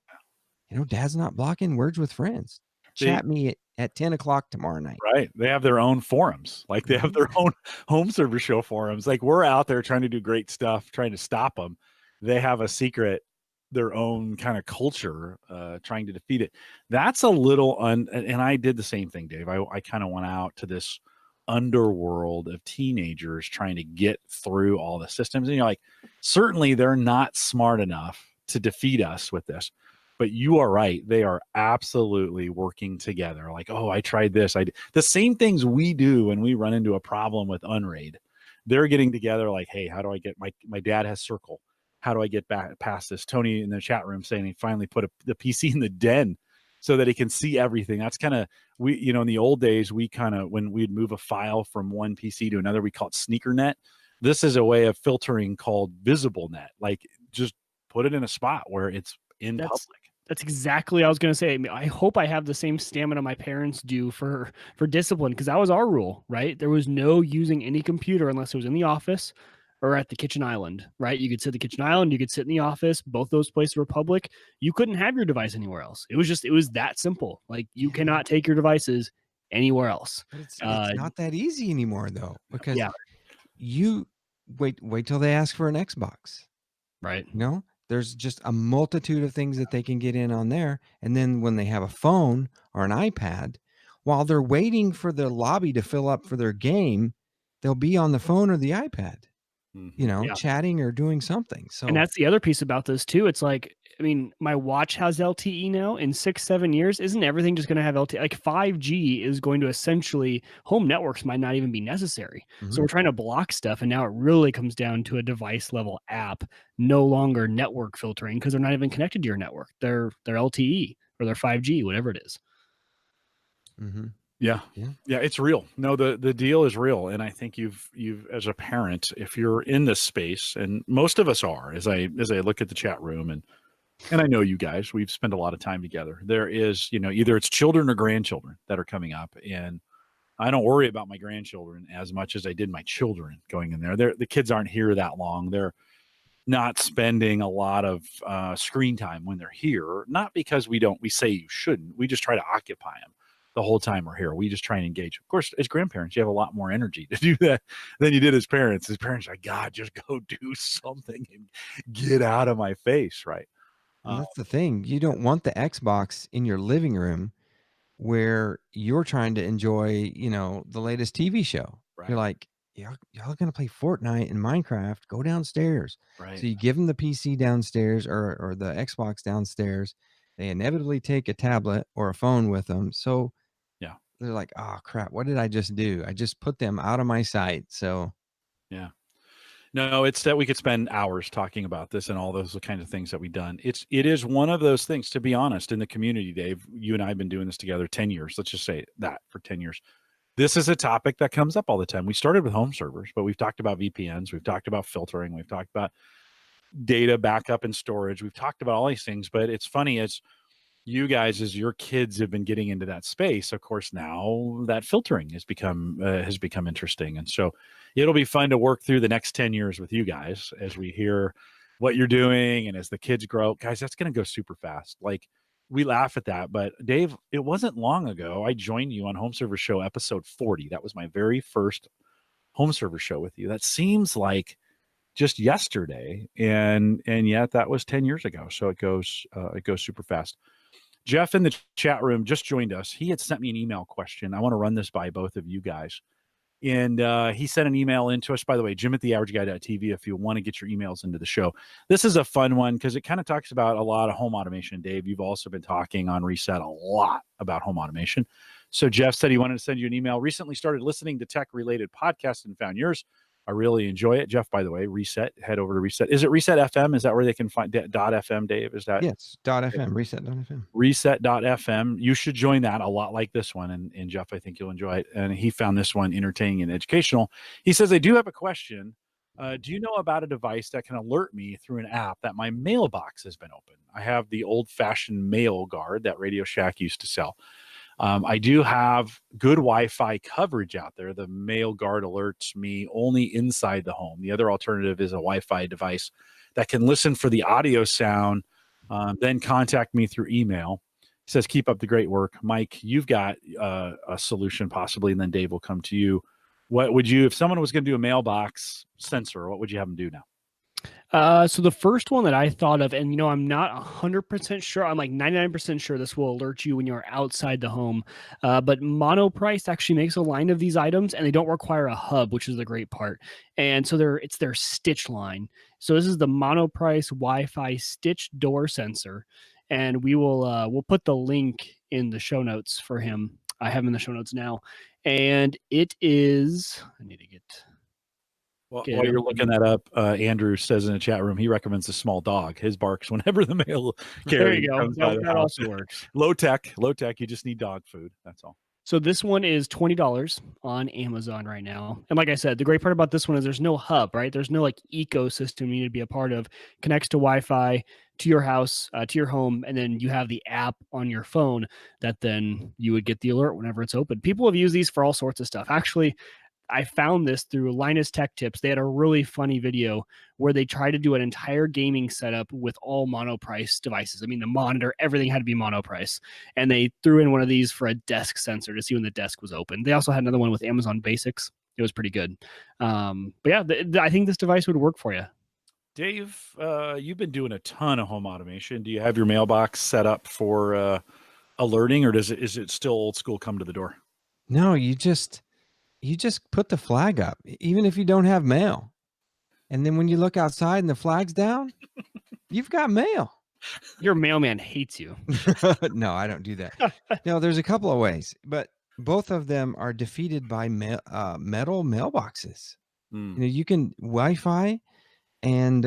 Dad's not blocking Words with Friends. Chat me at 10 o'clock tomorrow night. Right. They have their own forums. Like they have their own home server show forums. Like we're out there trying to do great stuff, trying to stop them. They have a secret, their own kind of culture, trying to defeat it. That's a little and I did the same thing, Dave. I kind of went out to this underworld of teenagers trying to get through all the systems. And certainly they're not smart enough to defeat us with this. But you are right. They are absolutely working together. Like, oh, I tried this. The same things we do when we run into a problem with Unraid. They're getting together like, hey, how do I get my dad has Circle. How do I get back past this? Tony in the chat room saying he finally put the PC in the den so that he can see everything. That's kind of, in the old days, when we'd move a file from one PC to another, we call it sneaker net. This is a way of filtering called visible net. Like just put it in a spot where it's in public. That's exactly what I was going to say. I hope I have the same stamina my parents do for discipline, because that was our rule, right? There was no using any computer unless it was in the office or at the kitchen island, right? You could sit at the kitchen island, you could sit in the office. Both those places were public. You couldn't have your device anywhere else. It was that simple. Like you cannot take your devices anywhere else. But it's not that easy anymore though, because you wait till they ask for an Xbox, right? There's just a multitude of things that they can get in on there. And then when they have a phone or an iPad, while they're waiting for the lobby to fill up for their game, they'll be on the phone or the iPad, chatting or doing something. So, and that's the other piece about this too. It's like, my watch has LTE now. In 6-7 years, isn't everything just going to have LTE? Like 5G is going to essentially, home networks might not even be necessary. Mm-hmm. So we're trying to block stuff. And now it really comes down to a device level app, no longer network filtering, because they're not even connected to your network. They're LTE or they're 5G, whatever it is. Mm-hmm. Yeah, it's real. No, the deal is real. And I think you've as a parent, if you're in this space, and most of us are, as I look at the chat room and I know you guys, we've spent a lot of time together. There is, either it's children or grandchildren that are coming up. And I don't worry about my grandchildren as much as I did my children going in there. The kids aren't here that long. They're not spending a lot of screen time when they're here, not because we say you shouldn't. We just try to occupy them the whole time we're here. We just try and engage. Of course, as grandparents, you have a lot more energy to do that than you did as parents. As parents, like, God, just go do something and get out of my face, right? And that's the thing. You don't want the Xbox in your living room where you're trying to enjoy, the latest TV show. Right. You're like, y'all going to play Fortnite and Minecraft, go downstairs. Right. So you give them the PC downstairs or the Xbox downstairs. They inevitably take a tablet or a phone with them. So they're like, oh crap, what did I just do? I just put them out of my sight. So No, it's that we could spend hours talking about this and all those kinds of things that we've done. It is one of those things, to be honest, in the community, Dave. You and I have been doing this together 10 years. Let's just say that for 10 years. This is a topic that comes up all the time. We started with home servers, but we've talked about VPNs, we've talked about filtering, we've talked about data backup and storage. We've talked about all these things, but it's funny as you guys, as your kids have been getting into that space, of course, now that filtering has become interesting. And so it'll be fun to work through the next 10 years with you guys as we hear what you're doing. And as the kids grow, guys, that's going to go super fast. Like, we laugh at that, but Dave, it wasn't long ago I joined you on Home Server Show episode 40. That was my very first Home Server Show with you. That seems like just yesterday, and yet that was 10 years ago. So it goes super fast. Jeff in the chat room just joined us. He had sent me an email question. I want to run this by both of you guys. And he sent an email into us, by the way, jim@theaverageguy.tv, if you want to get your emails into the show. This is a fun one because it kind of talks about a lot of home automation. Dave, you've also been talking on Reset a lot about home automation. So Jeff said he wanted to send you an email. Recently started listening to tech-related podcasts and found yours. I really enjoy it. Jeff, by the way, Reset, head over to Reset. Is it Reset FM? Is that where they can find .fm, Dave? Is that? Yes, .fm, Reset.fm. Reset.fm. You should join that, a lot like this one. And Jeff, I think you'll enjoy it. And he found this one entertaining and educational. He says, I do have a question. Do you know about a device that can alert me through an app that my mailbox has been open? I have the old-fashioned mail guard that Radio Shack used to sell. I do have good Wi-Fi coverage out there. The mail guard alerts me only inside the home. The other alternative is a Wi-Fi device that can listen for the audio sound, then contact me through email. He says, keep up the great work. Mike, you've got a solution possibly, and then Dave will come to you. What would you, if someone was going to do a mailbox sensor, what would you have them do now? So the first one that I thought of, and I'm not 100% sure, I'm like 99% sure this will alert you when you're outside the home. But Monoprice actually makes a line of these items, and they don't require a hub, which is the great part. And so it's their Stitch line. So this is the Monoprice Wi-Fi Stitch door sensor, and we'll put the link in the show notes for him. I have him in the show notes now, and it is. I need to get. Well, while you're looking that up, Andrew says in the chat room he recommends a small dog. His barks whenever the mail carrier. There you go. That also works. Low tech. You just need dog food. That's all. So this one is $20 on Amazon right now. And like I said, the great part about this one is there's no hub, right? There's no like ecosystem you need to be a part of. Connects to Wi-Fi, to your house, to your home, and then you have the app on your phone that then you would get the alert whenever it's open. People have used these for all sorts of stuff. Actually, I found this through Linus Tech Tips. They had a really funny video where they tried to do an entire gaming setup with all Monoprice devices. I mean, the monitor, everything had to be Monoprice. And they threw in one of these for a desk sensor to see when the desk was open. They also had another one with Amazon Basics. It was pretty good. But yeah, I think this device would work for you. Dave, you've been doing a ton of home automation. Do you have your mailbox set up for alerting, or is it still old school, come to the door? No, you just put the flag up, even if you don't have mail. And then when you look outside and the flag's down, you've got mail. Your mailman hates you. No, I don't do that. No, there's a couple of ways, but both of them are defeated by metal mailboxes. You can Wi-Fi and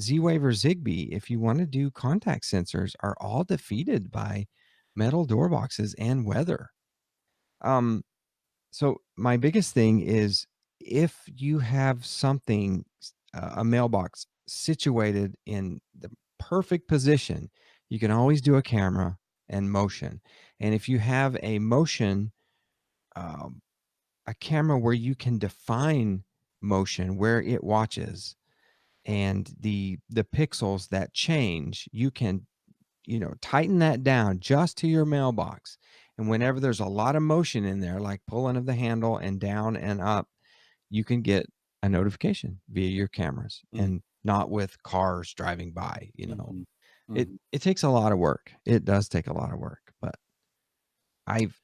Z-Wave or Zigbee, if you want to do contact sensors, are all defeated by metal door boxes and weather. So my biggest thing is if you have something, a mailbox situated in the perfect position, you can always do a camera and motion. And if you have a motion, a camera where you can define motion, where it watches, and the pixels that change, you can, tighten that down just to your mailbox. And whenever there's a lot of motion in there, like pulling of the handle and down and up, you can get a notification via your cameras and not with cars driving by. It takes a lot of work. It does take a lot of work, but I've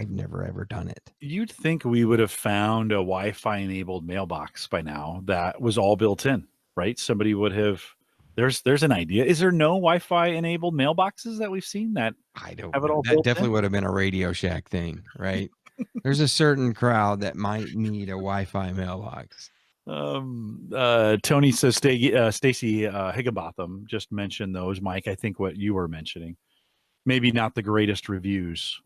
never ever done it. You'd think we would have found a Wi-Fi enabled mailbox by now that was all built in, right? Somebody would have. There's an idea. Is there no Wi-Fi enabled mailboxes that we've seen that I don't have it all that built definitely in? would have been a Radio Shack thing, right? There's a certain crowd that might need a Wi-Fi mailbox. Tony says Stacy Higginbotham just mentioned those, Mike. I think what you were mentioning, maybe not the greatest reviews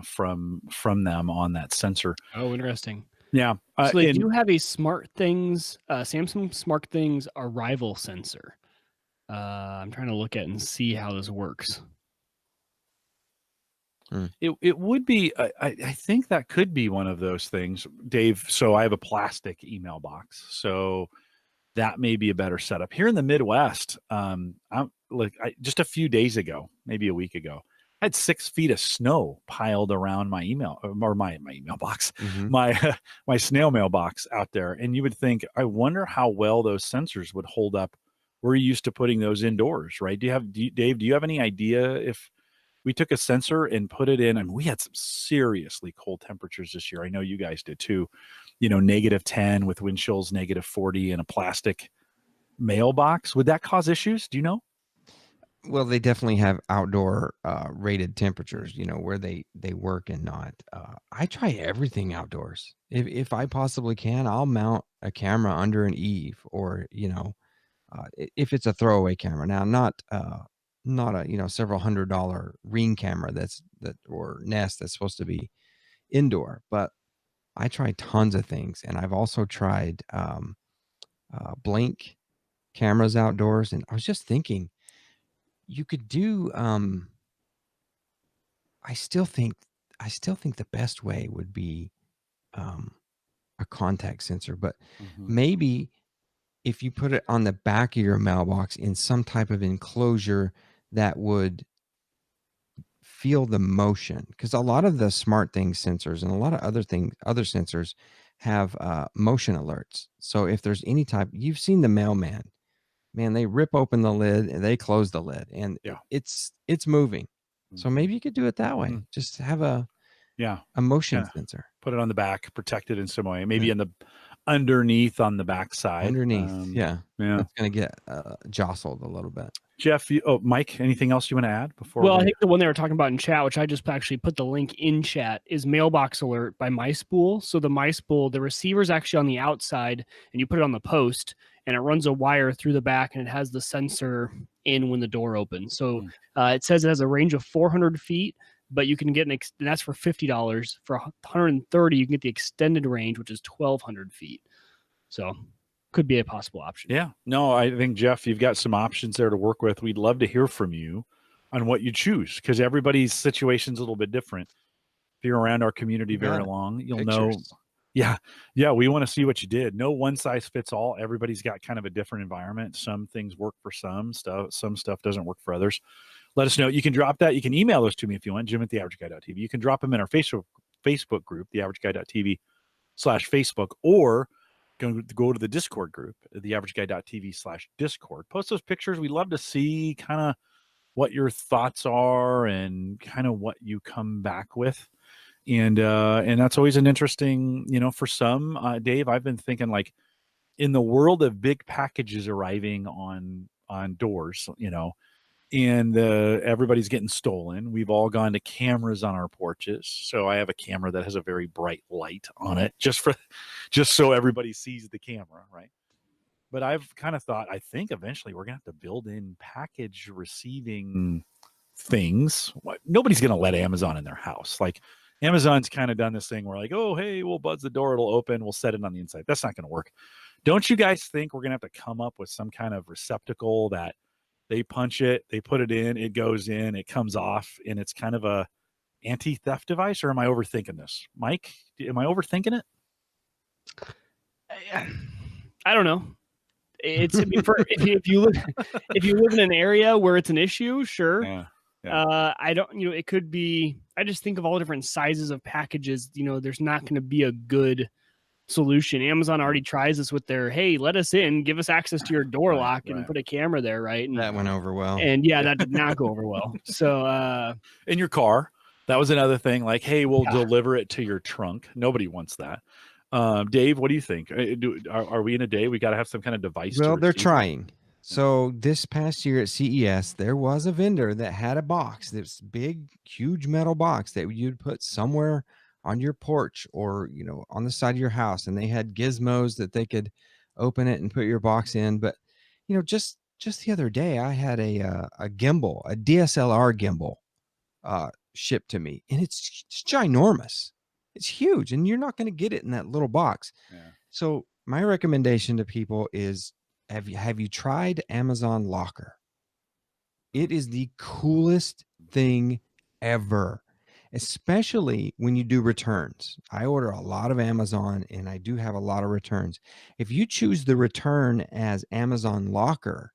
from them on that sensor. Oh, interesting. Yeah. So they do have a Samsung Smart Things arrival sensor. I'm trying to look at and see how this works. It would be, I think that could be one of those things, Dave. So I have a plastic email box, so that may be a better setup here in the Midwest. Just a few days ago, maybe a week ago, I had 6 feet of snow piled around my email or my email box, my snail mail box out there. And you would think, I wonder how well those sensors would hold up. We're used to putting those indoors, right? Dave, do you have any idea if we took a sensor and put it in? I mean, we had some seriously cold temperatures this year. I know you guys did too. -10 with wind chills, -40 in a plastic mailbox. Would that cause issues? Do you know? Well, they definitely have outdoor rated temperatures, where they work and not. I try everything outdoors. If I possibly can, I'll mount a camera under an eave, or if it's a throwaway camera. Now, not a several $100 Ring camera or Nest that's supposed to be indoor, but I tried tons of things, and I've also tried Blink cameras outdoors. And I was just thinking, you could do. I still think the best way would be a contact sensor, but maybe if you put it on the back of your mailbox in some type of enclosure that would feel the motion, because a lot of the Smart Things sensors and a lot of other sensors have motion alerts. So if there's any type, you've seen the mailman, man, they rip open the lid and they close the lid, and it's moving. So maybe you could do it that way. Just have a motion sensor. Put it on the back, protect it in some way. Maybe in the underneath on the back side. Underneath, it's going to get jostled a little bit. Jeff, Mike, anything else you want to add before? Well, I think the one they were talking about in chat, which I just actually put the link in chat, is Mailbox Alert by MySpool. So the MySpool, the receiver's actually on the outside, and you put it on the post, and it runs a wire through the back, and it has the sensor in when the door opens. So it says it has a range of 400 feet, but you can get and that's for $50. For $130, you can get the extended range, which is 1,200 feet. So could be a possible option. Yeah. No, I think, Jeff, you've got some options there to work with. We'd love to hear from you on what you choose, because everybody's situation's a little bit different. If you're around our community very long, you'll know. Yeah. We want to see what you did. No one size fits all. Everybody's got kind of a different environment. Some things work for some stuff doesn't work for others. Let us know. You can drop that. You can email those to me if you want, Jim@theaverageguy.tv. You can drop them in our Facebook group, theaverageguy.tv/Facebook, or go to the Discord group, theaverageguy.tv/Discord. Post those pictures. We love to see kind of what your thoughts are and kind of what you come back with. And that's always an interesting, for some, Dave, I've been thinking, like, in the world of big packages arriving on doors, and everybody's getting stolen. We've all gone to cameras on our porches. So I have a camera that has a very bright light on it, just so everybody sees the camera, right? But I've kind of thought, I think eventually we're gonna have to build in package receiving things. Nobody's gonna let Amazon in their house. Like, Amazon's kind of done this thing where, like, oh, hey, we'll buzz the door, it'll open, we'll set it on the inside. That's not gonna work. Don't you guys think we're gonna have to come up with some kind of receptacle that they punch it, they put it in, it goes in, it comes off, and it's kind of a anti-theft device? Or am I overthinking this? Mike, am I overthinking it? I don't know. It's if you live in an area where it's an issue, sure. I don't, it could be, I just think of all different sizes of packages. There's not going to be a good solution. Amazon already tries this with their, hey, let us in, give us access to your door lock and put a camera there, right? And that went over well. And that did not go over well. So in your car, that was another thing. Like, hey, we'll deliver it to your trunk. Nobody wants that. Dave, what do you think? Are we in a day we got to have some kind of device? Well, they're trying. So this past year at CES, there was a vendor that had a box, this big, huge metal box that you'd put somewhere on your porch or, on the side of your house. And they had gizmos that they could open it and put your box in. But just the other day, I had a gimbal, a DSLR gimbal, shipped to me, and it's ginormous. It's huge, and you're not going to get it in that little box. Yeah. So my recommendation to people is, have you tried Amazon Locker? It is the coolest thing ever, especially when you do returns. I order a lot of Amazon, and I do have a lot of returns. If you choose the return as Amazon Locker,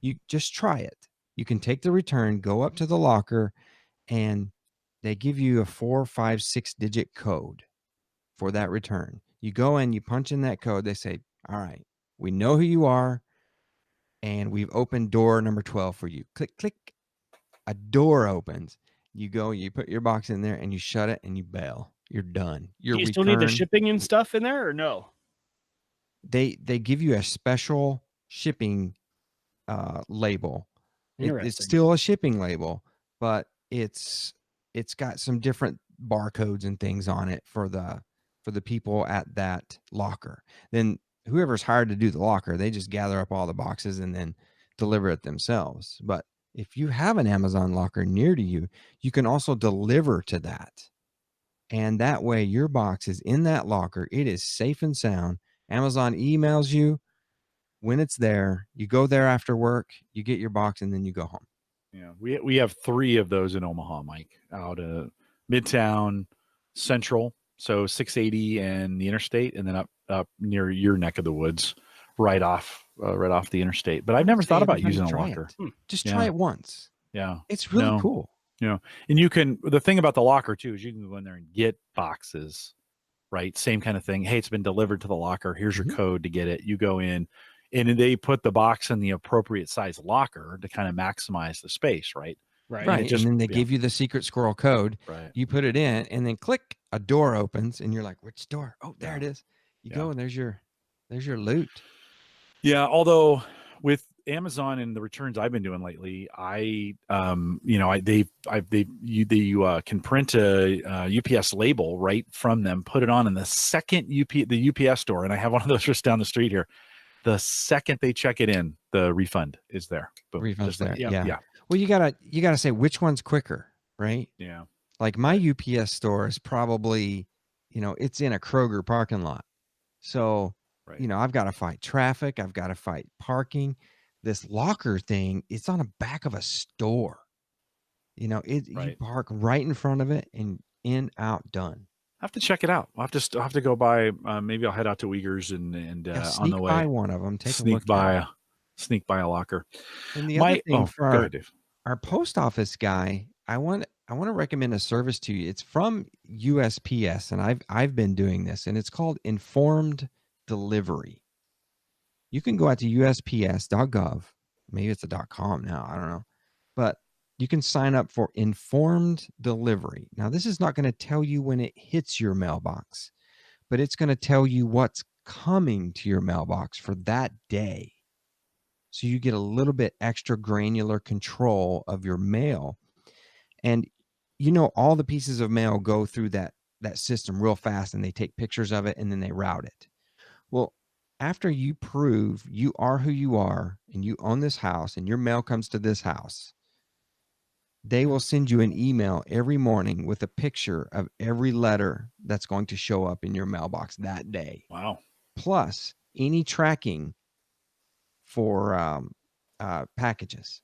you just try it. You can take the return, go up to the locker, and they give you a 4, 5, 6-digit code for that return. You go in, you punch in that code. They say, all right, we know who you are, and we've opened door number 12 for you. Click, click. A door opens. You go, you put your box in there, and you shut it, and you bail. You're done. Do you still need the shipping and stuff in there, or no? They give you a special shipping label. It's still a shipping label, but it's got some different barcodes and things on it for the people at that locker. Then whoever's hired to do the locker, they just gather up all the boxes and then deliver it themselves. But if you have an Amazon locker near to you, you can also deliver to that. And that way your box is in that locker. It is safe and sound. Amazon emails you when it's there. You go there after work, you get your box, and then you go home. Yeah, we have 3 of those in Omaha, Mike, out Midtown, Central, so 680 and the interstate, and then up near your neck of the woods, right off the interstate. But I've never thought about using a locker. Just try it once. Yeah, it's really cool. And you can. The thing about the locker too is you can go in there and get boxes, right? Same kind of thing. Hey, it's been delivered to the locker. Here's your code to get it. You go in, and they put the box in the appropriate size locker to kind of maximize the space, right? Right. And then they give you the secret squirrel code. Right. You put it in, and then click, a door opens, and you're like, which door? Oh, there it is. You go, and there's your loot. Yeah. Although with Amazon and the returns I've been doing lately, you can print a UPS label right from them, put it on in the second the UPS store, and I have one of those just down the street here. The second they check it in, the refund is there. Boom. Refund's there. Yeah. Well, you gotta say which one's quicker, right? Yeah. Like my UPS store is probably, it's in a Kroger parking lot. So, I've got to fight traffic. I've got to fight parking. This locker thing, it's on the back of a store. You park right in front of it, and in, out, done. I have to check it out. I'll have to go by. Maybe I'll head out to Wiegers and on the way, by one of them. Sneak by a locker. And the other thing for our post office guy, I want to recommend a service to you. It's from USPS, and I've been doing this, and it's called Informed Delivery. You can go out to USPS.gov. Maybe it's a .com now. I don't know, but you can sign up for Informed Delivery. Now, this is not going to tell you when it hits your mailbox, but it's going to tell you what's coming to your mailbox for that day. So you get a little bit extra granular control of your mail. And all the pieces of mail go through that system real fast, and they take pictures of it, and then they route it. Well, after you prove you are who you are, and you own this house, and your mail comes to this house, they will send you an email every morning with a picture of every letter that's going to show up in your mailbox that day. Wow. Plus any tracking for packages.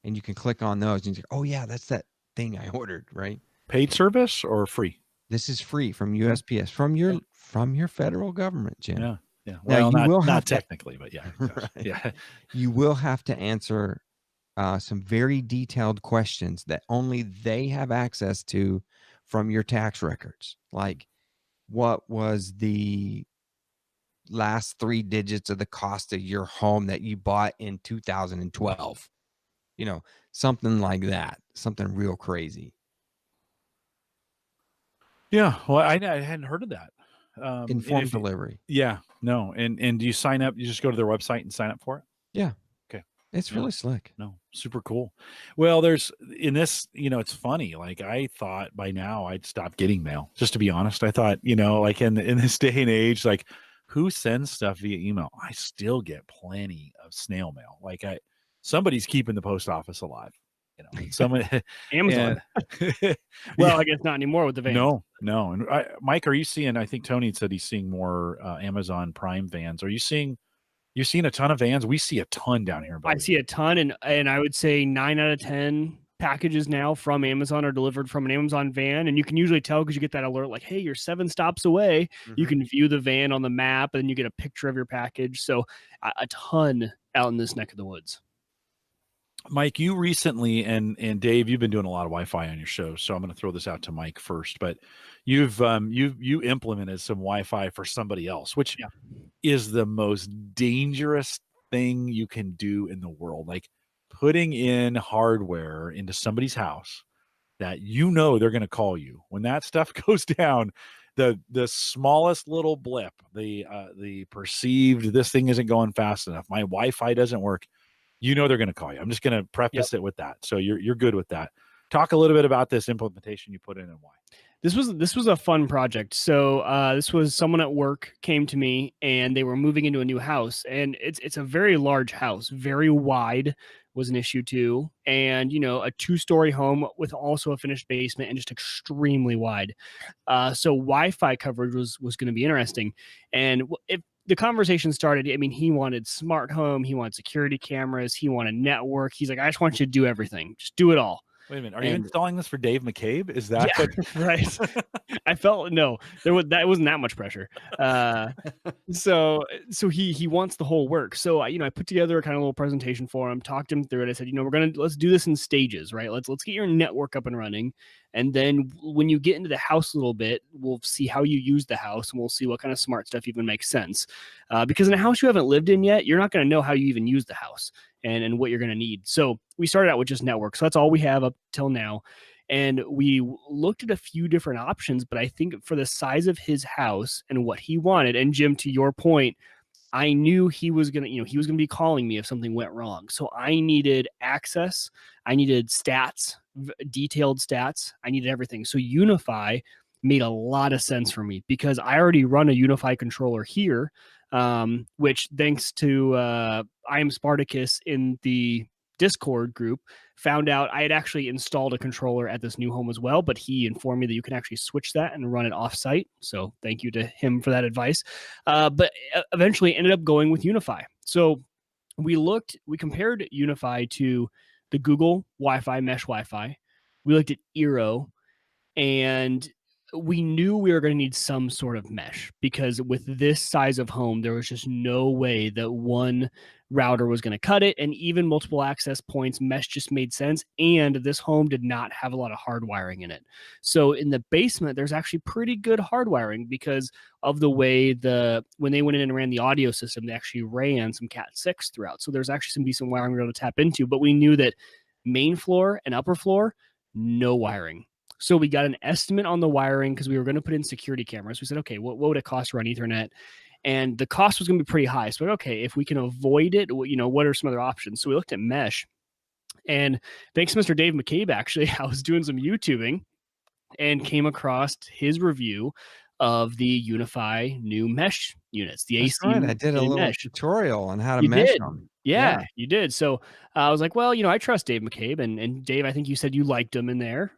And you can click on those and you say, oh yeah, that's that thing I ordered, right? Paid service or free? This is free from USPS, from your federal government, Jim. Yeah. Yeah. Well, now, you will not technically, but yeah. Right. Yeah. You will have to answer some very detailed questions that only they have access to from your tax records. Like, what was the last 3 digits of the cost of your home that you bought in 2012? Something like that. Something real crazy. Yeah. Well, I hadn't heard of that. Informed delivery. Yeah. No. And do you sign up? You just go to their website and sign up for it? Yeah. Okay. It's really slick. No, super cool. Well, there's in this, it's funny. Like I thought by now I'd stop getting mail. Just to be honest, I thought, like in this day and age, like who sends stuff via email? I still get plenty of snail mail. Like somebody's keeping the post office alive. You know, someone Amazon. and, Well, yeah. I guess not anymore with the vans. No. And Mike, are you seeing? I think Tony said he's seeing more Amazon Prime vans. Are you seeing? You're seeing a ton of vans. We see a ton down here. I see a ton, and I would say 9 out of 10 packages now from Amazon are delivered from an Amazon van, and you can usually tell because you get that alert like, hey, you're 7 stops away. You can view the van on the map, and then you get a picture of your package. So a ton out in this neck of the woods. Mike, you recently and Dave, you've been doing a lot of Wi-Fi on your show, so I'm going to throw this out to Mike first. But you've implemented some Wi-Fi for somebody else, which is the most dangerous thing you can do in the world. Like putting in hardware into somebody's house that you know they're going to call you when that stuff goes down. The smallest little blip, the perceived this thing isn't going fast enough. My Wi-Fi doesn't work. You know they're going to call you. I'm just going to preface it with that. So you're good with that. Talk a little bit about this implementation you put in and why. This was a fun project. So this was someone at work came to me and they were moving into a new house, and it's a very large house, very wide was an issue too, and you know, a 2-story home with also a finished basement and just extremely wide. So Wi-Fi coverage was going to be interesting, and if the conversation started, I mean, he wanted smart home, he wanted security cameras, he wanted network. He's like, I just want you to do everything. Just do it all. Wait a minute. Are you installing this for Dave McCabe? Is that right? I felt that wasn't that much pressure. So he wants the whole work. So I put together a kind of little presentation for him, talked him through it. I said, let's do this in stages, right? Let's get your network up and running. And then when you get into the house a little bit, we'll see how you use the house, and we'll see what kind of smart stuff even makes sense. Because in a house you haven't lived in yet, you're not going to know how you even use the house and what you're going to need. So we started out with just network. So that's all we have up till now. And we looked at a few different options, but I think for the size of his house and what he wanted, and Jim, to your point, I knew he was going to be calling me if something went wrong. So I needed access. I needed stats, detailed stats. I needed everything. So UniFi made a lot of sense for me because I already run a UniFi controller here, which thanks to I am Spartacus in the Discord group, found out I had actually installed a controller at this new home as well, but he informed me that you can actually switch that and run it off-site. So thank you to him for that advice. But eventually ended up going with UniFi. So we compared UniFi to the Google Wi-Fi, Mesh Wi-Fi. We looked at Eero, and we knew we were going to need some sort of mesh because with this size of home, there was just no way that one router was going to cut it. And even multiple access points, mesh just made sense. And this home did not have a lot of hardwiring in it. So in the basement, there's actually pretty good hardwiring because of the way when they went in and ran the audio system, they actually ran some Cat 6 throughout. So there's actually some decent wiring we're able to tap into. But we knew that main floor and upper floor, no wiring. So we got an estimate on the wiring because we were going to put in security cameras. We said, okay, what would it cost to run Ethernet? And the cost was going to be pretty high. So, okay, if we can avoid it, what are some other options? So we looked at mesh. And thanks to Mr. Dave McCabe, actually, I was doing some YouTubing and came across his review of the UniFi new mesh units, the AC. Right. I did a little mesh tutorial on how to mesh them. Yeah, you did. So I was like, well, I trust Dave McCabe, and Dave, I think you said you liked them in there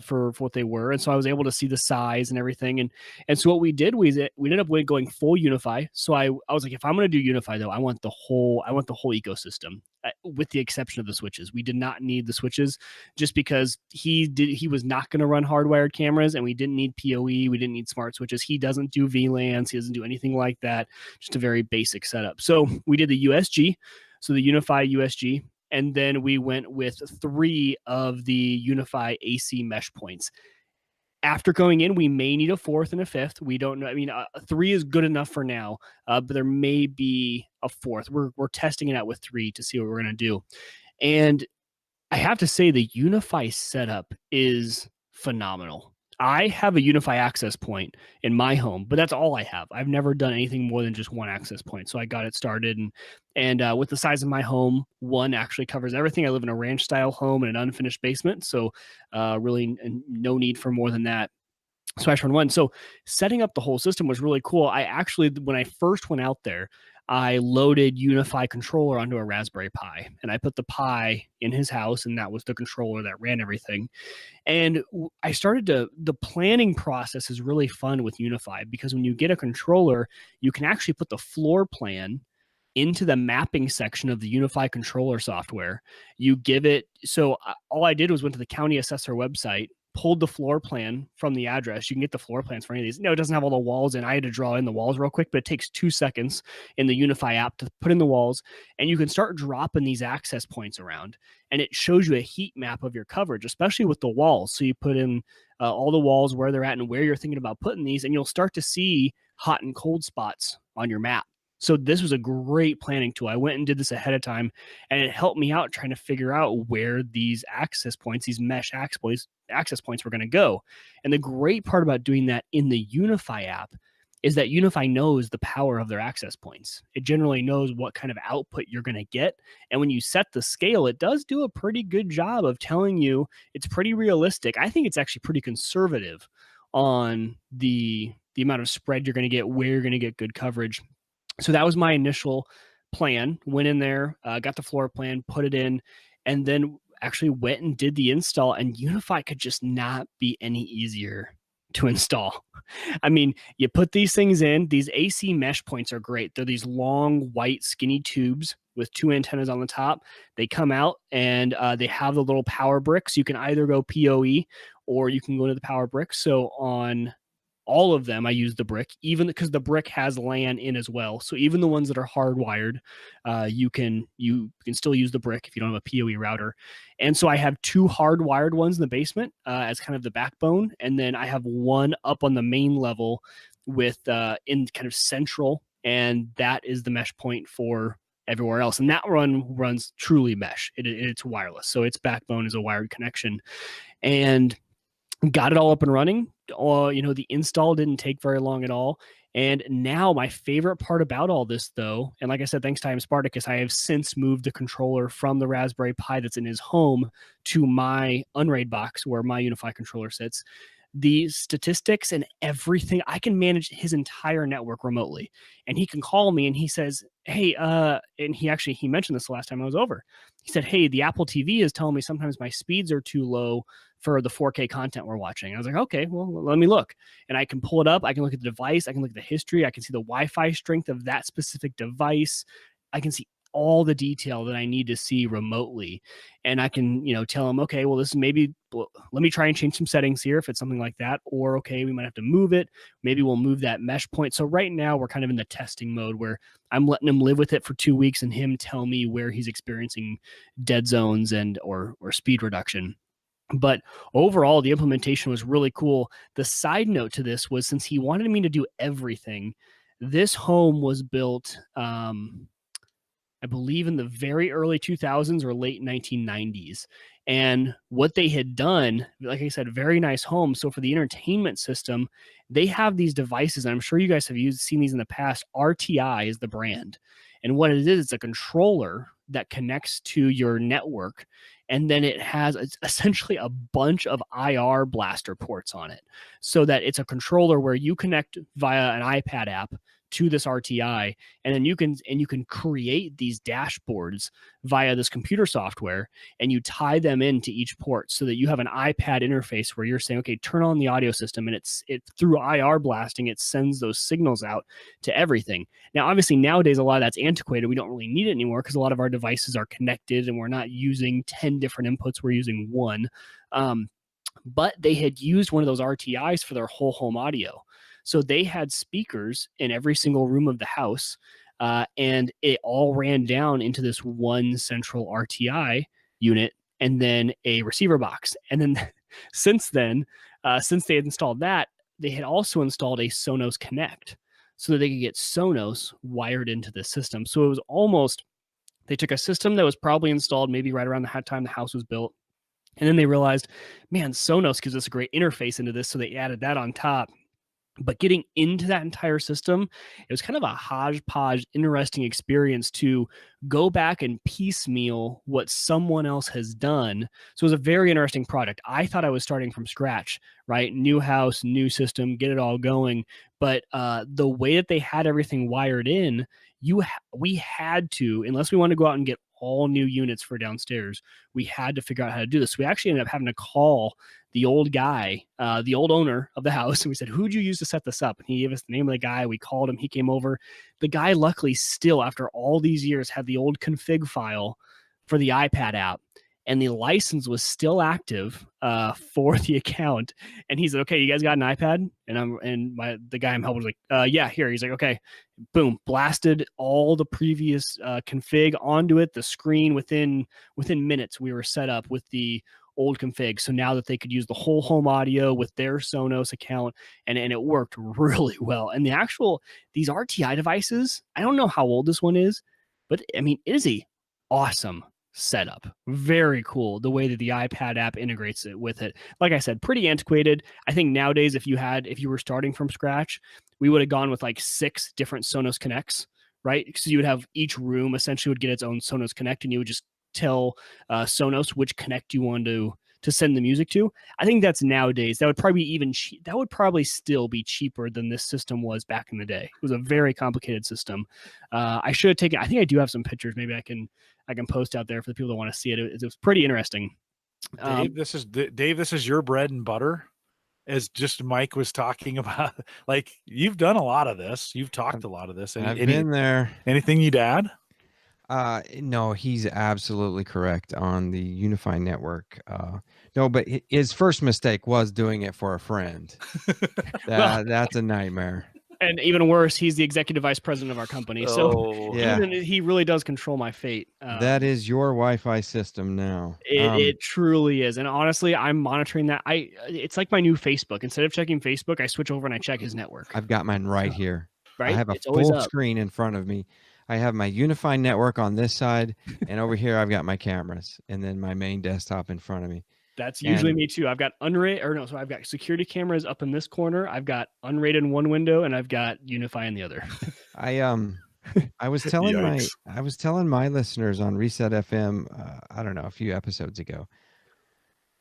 for what they were, and so I was able to see the size and everything, and so what we did was we ended up going full UniFi. So I was like, if I'm going to do UniFi though, I want the whole ecosystem with the exception of the switches. We did not need the switches just because he was not going to run hardwired cameras, and we didn't need PoE, we didn't need smart switches. He doesn't do VLANs, he doesn't do anything like that. Just a very basic setup. So we did the USG. So the UniFi USG, and then we went with 3 of the UniFi AC mesh points. After going in, we may need a 4th and a 5th. We don't know. I mean, 3 is good enough for now, but there may be a 4th. We're testing it out with 3 to see what we're going to do. And I have to say the UniFi setup is phenomenal. I have a UniFi access point in my home, but that's all I have. I've never done anything more than just one access point. So I got it started, and with the size of my home, one actually covers everything. I live in a ranch style home in an unfinished basement. So really no need for more than that. /1. So setting up the whole system was really cool. I actually, when I first went out there, I loaded UniFi controller onto a Raspberry Pi, and I put the Pi in his house, and that was the controller that ran everything. And I started the planning process is really fun with UniFi, because when you get a controller, you can actually put the floor plan into the mapping section of the UniFi controller software. You give it, so all I did was went to the county assessor website, pulled the floor plan from the address. You can get the floor plans for any of these. No, it doesn't have all the walls, and I had to draw in the walls real quick, but it takes 2 seconds in the UniFi app to put in the walls, and you can start dropping these access points around, and it shows you a heat map of your coverage, especially with the walls. So you put in all the walls, where they're at, and where you're thinking about putting these, and you'll start to see hot and cold spots on your map. So this was a great planning tool. I went and did this ahead of time, and it helped me out trying to figure out where these access points, these mesh access points were going to go. And the great part about doing that in the UniFi app is that UniFi knows the power of their access points. It generally knows what kind of output you're going to get. And when you set the scale, it does do a pretty good job of telling you. It's pretty realistic. I think it's actually pretty conservative on the amount of spread you're going to get, where you're going to get good coverage. So that was my initial plan. Went in there, got the floor plan, put it in, and then actually went and did the install. And UniFi could just not be any easier to install. I mean, you put these things in. These AC mesh points are great. They're these long, white, skinny tubes with 2 antennas on the top. They come out, and they have the little power bricks. You can either go PoE or you can go to the power bricks. So on all of them, I use the brick, even because the brick has LAN in as well. So even the ones that are hardwired, you can still use the brick if you don't have a PoE router. And so I have 2 hardwired ones in the basement as kind of the backbone, and then I have one up on the main level with in kind of central, and that is the mesh point for everywhere else. And that runs truly mesh. It's wireless, so its backbone is a wired connection, and got it all up and running. The install didn't take very long at all. And now my favorite part about all this, though, and like I said, thanks to IM Spartacus, I have since moved the controller from the Raspberry Pi that's in his home to my Unraid box where my UniFi controller sits. The statistics and everything, I can manage his entire network remotely. And he can call me and he says, hey, and he mentioned this the last time I was over. He said, hey, the Apple TV is telling me sometimes my speeds are too low for the 4K content we're watching. I was like, okay, well, let me look. And I can pull it up. I can look at the device. I can look at the history. I can see the Wi-Fi strength of that specific device. I can see all the detail that I need to see remotely. And I can, tell him, okay, well, this is let me try and change some settings here if it's something like that. Or, okay, we might have to move it. Maybe we'll move that mesh point. So right now we're kind of in the testing mode where I'm letting him live with it for 2 weeks and him tell me where he's experiencing dead zones or speed reduction. But overall, the implementation was really cool. The side note to this was, since he wanted me to do everything, this home was built, I believe, in the very early 2000s or late 1990s. And what they had done, like I said, very nice home. So for the entertainment system, they have these devices, and I'm sure you guys have seen these in the past. RTI is the brand. And what it is, it's a controller that connects to your network. And then it's essentially a bunch of IR blaster ports on it, so that it's a controller where you connect via an iPad app to this RTI, and then you can create these dashboards via this computer software, and you tie them into each port so that you have an iPad interface where you're saying, okay, turn on the audio system, and it through IR blasting, it sends those signals out to everything. Now, obviously nowadays a lot of that's antiquated. We don't really need it anymore because a lot of our devices are connected and we're not using 10 different inputs. We're using one. But they had used one of those RTIs for their whole home audio. So they had speakers in every single room of the house, and it all ran down into this one central RTI unit and then a receiver box. And then since they had installed that, they had also installed a Sonos Connect so that they could get Sonos wired into the system. So it was they took a system that was probably installed maybe right around the time the house was built. And then they realized, man, Sonos gives us a great interface into this. So they added that on top. But getting into that entire system, it was kind of a hodgepodge, interesting experience to go back and piecemeal what someone else has done. So it was a very interesting product. I thought I was starting from scratch, right? New house, new system, get it all going. But the way that they had everything wired in, we had to, unless we wanted to go out and get all new units for downstairs, we had to figure out how to do this. We actually ended up having to call the old guy, the old owner of the house, and we said, "Who'd you use to set this up?" And he gave us the name of the guy. We called him. He came over. The guy, luckily, still after all these years, had the old config file for the iPad app, and the license was still active for the account. And he said, "Okay, you guys got an iPad?" And the guy I'm helping was like, "Yeah, here." He's like, "Okay." Boom, blasted all the previous config onto it. The screen within minutes, we were set up with the old config. So now that they could use the whole home audio with their Sonos account, and it worked really well. And these RTI devices, I don't know how old this one is, but I mean, it is a awesome setup. Very cool the way that the iPad app integrates it with it. Like I said, pretty antiquated. I think nowadays, if you were starting from scratch, we would have gone with like 6 different Sonos Connects, right? Because you would have each room essentially would get its own Sonos Connect, and you would just tell Sonos which Connect you want to send the music to. I think that's nowadays. That would probably that would probably still be cheaper than this system was back in the day. It was a very complicated system. I should have taken. I think I do have some pictures. Maybe I can post out there for the people that want to see it. It was pretty interesting. Dave, this is your bread and butter. As just Mike was talking about, like, you've done a lot of this. You've talked a lot of this. I've been there. Anything you'd add? No, he's absolutely correct on the UniFi network. No, but his first mistake was doing it for a friend. That's a nightmare. And even worse, he's the executive vice president of our company. So yeah, he really does control my fate. That is your Wi-Fi system now. It truly is. And honestly, I'm monitoring that. It's like my new Facebook. Instead of checking Facebook, I switch over and I check his network. I've got mine right here. Right? I have a full screen in front of me. I have my UniFi network on this side, and over here I've got my cameras, and then my main desktop in front of me. That's usually me too. I've got so I've got security cameras up in this corner. I've got unrated in one window, and I've got UniFi in the other. I was telling my listeners on Reset FM, I don't know, a few episodes ago.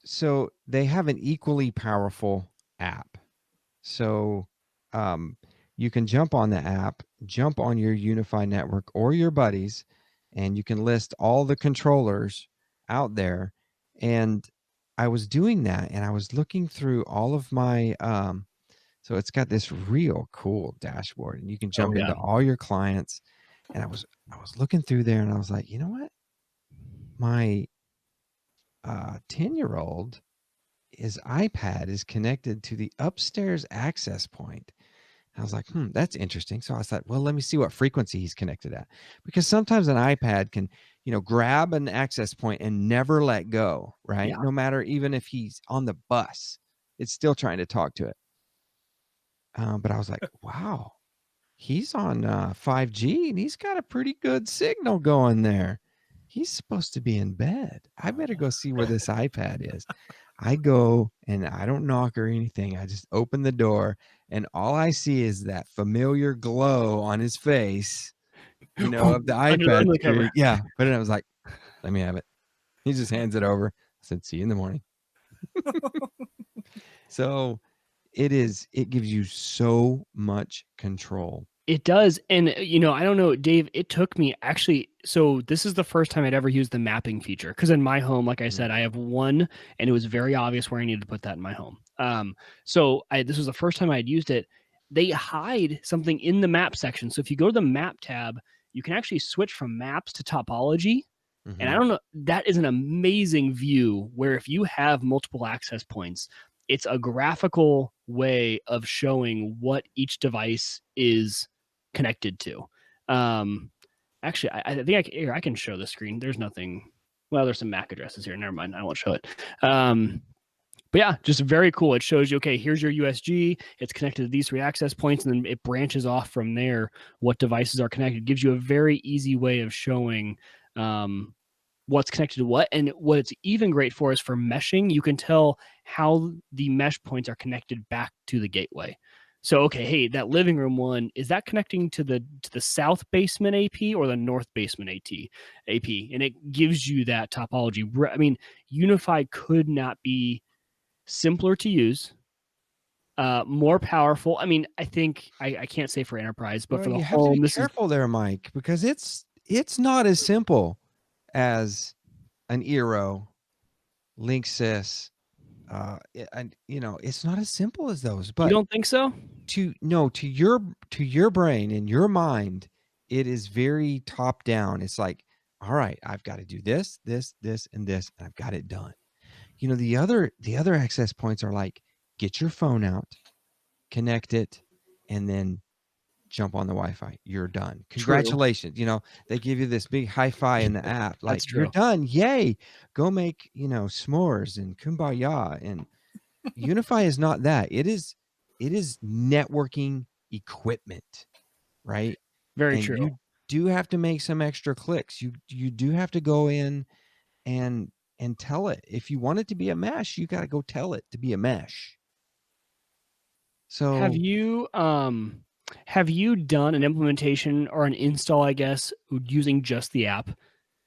So they have an equally powerful app. So you can jump on the app, jump on your UniFi network or your buddies, and you can list all the controllers out there. And I was doing that, and I was looking through all of my so it's got this real cool dashboard, and you can jump into all your clients. And I was looking through there, and I was like, you know what? My 10-year-old, his iPad is connected to the upstairs access point. I was like, that's interesting. So I thought, well, let me see what frequency he's connected at. Because sometimes an iPad can, grab an access point and never let go, right? Yeah. No matter, even if he's on the bus, it's still trying to talk to it. But I was like, wow, he's on 5G and he's got a pretty good signal going there. He's supposed to be in bed. I better go see where this iPad is. I go and I don't knock or anything. I just open the door, and all I see is that familiar glow on his face, of the iPad. Yeah. But I was like, let me have it. He just hands it over. I said, see you in the morning. So it gives you so much control. It does. And, I don't know, Dave, it took me so this is the first time I'd ever used the mapping feature. Because in my home, like I said, I have one, and it was very obvious where I needed to put that in my home. This was the first time I'd used it. They hide something in the map section. So if you go to the map tab, you can actually switch from maps to topology. Mm-hmm. And I don't know, that is an amazing view where if you have multiple access points, it's a graphical way of showing what each device is connected to. Actually, I think I can show the screen. There's nothing. Well, there's some MAC addresses here. Never mind. I won't show it. But yeah, just very cool. It shows you, okay, here's your USG. It's connected to these 3 access points, and then it branches off from there what devices are connected. It gives you a very easy way of showing what's connected to what. And what it's even great for is for meshing. You can tell how the mesh points are connected back to the gateway. So okay, hey, that living room one, is that connecting to the south basement AP or the north basement AP? And it gives you that topology. I mean, UniFi could not be simpler to use, more powerful. I mean, I think I can't say for enterprise, but Well, for the you have to be home, this is careful there, Mike, because it's not as simple as an Eero, Linksys. And it's not as simple as those. you But don't think so? to your brain and your mind, it is very top down. It's like, all right, I've got to do this, this, this, and this, and I've got it done. The other access points are like, get your phone out, connect it, and then jump on the Wi-Fi. You're done. Congratulations. They give you this big high-fi in the app. Like, That's you're true. done. Yay. Go make, s'mores and kumbaya. And UniFi is not that. It is networking equipment, right? Very And true. you do have to make some extra clicks. You do have to go in and tell it. If you want it to be a mesh, you got to go tell it to be a mesh. So Have you done an implementation or an install, I guess, using just the app?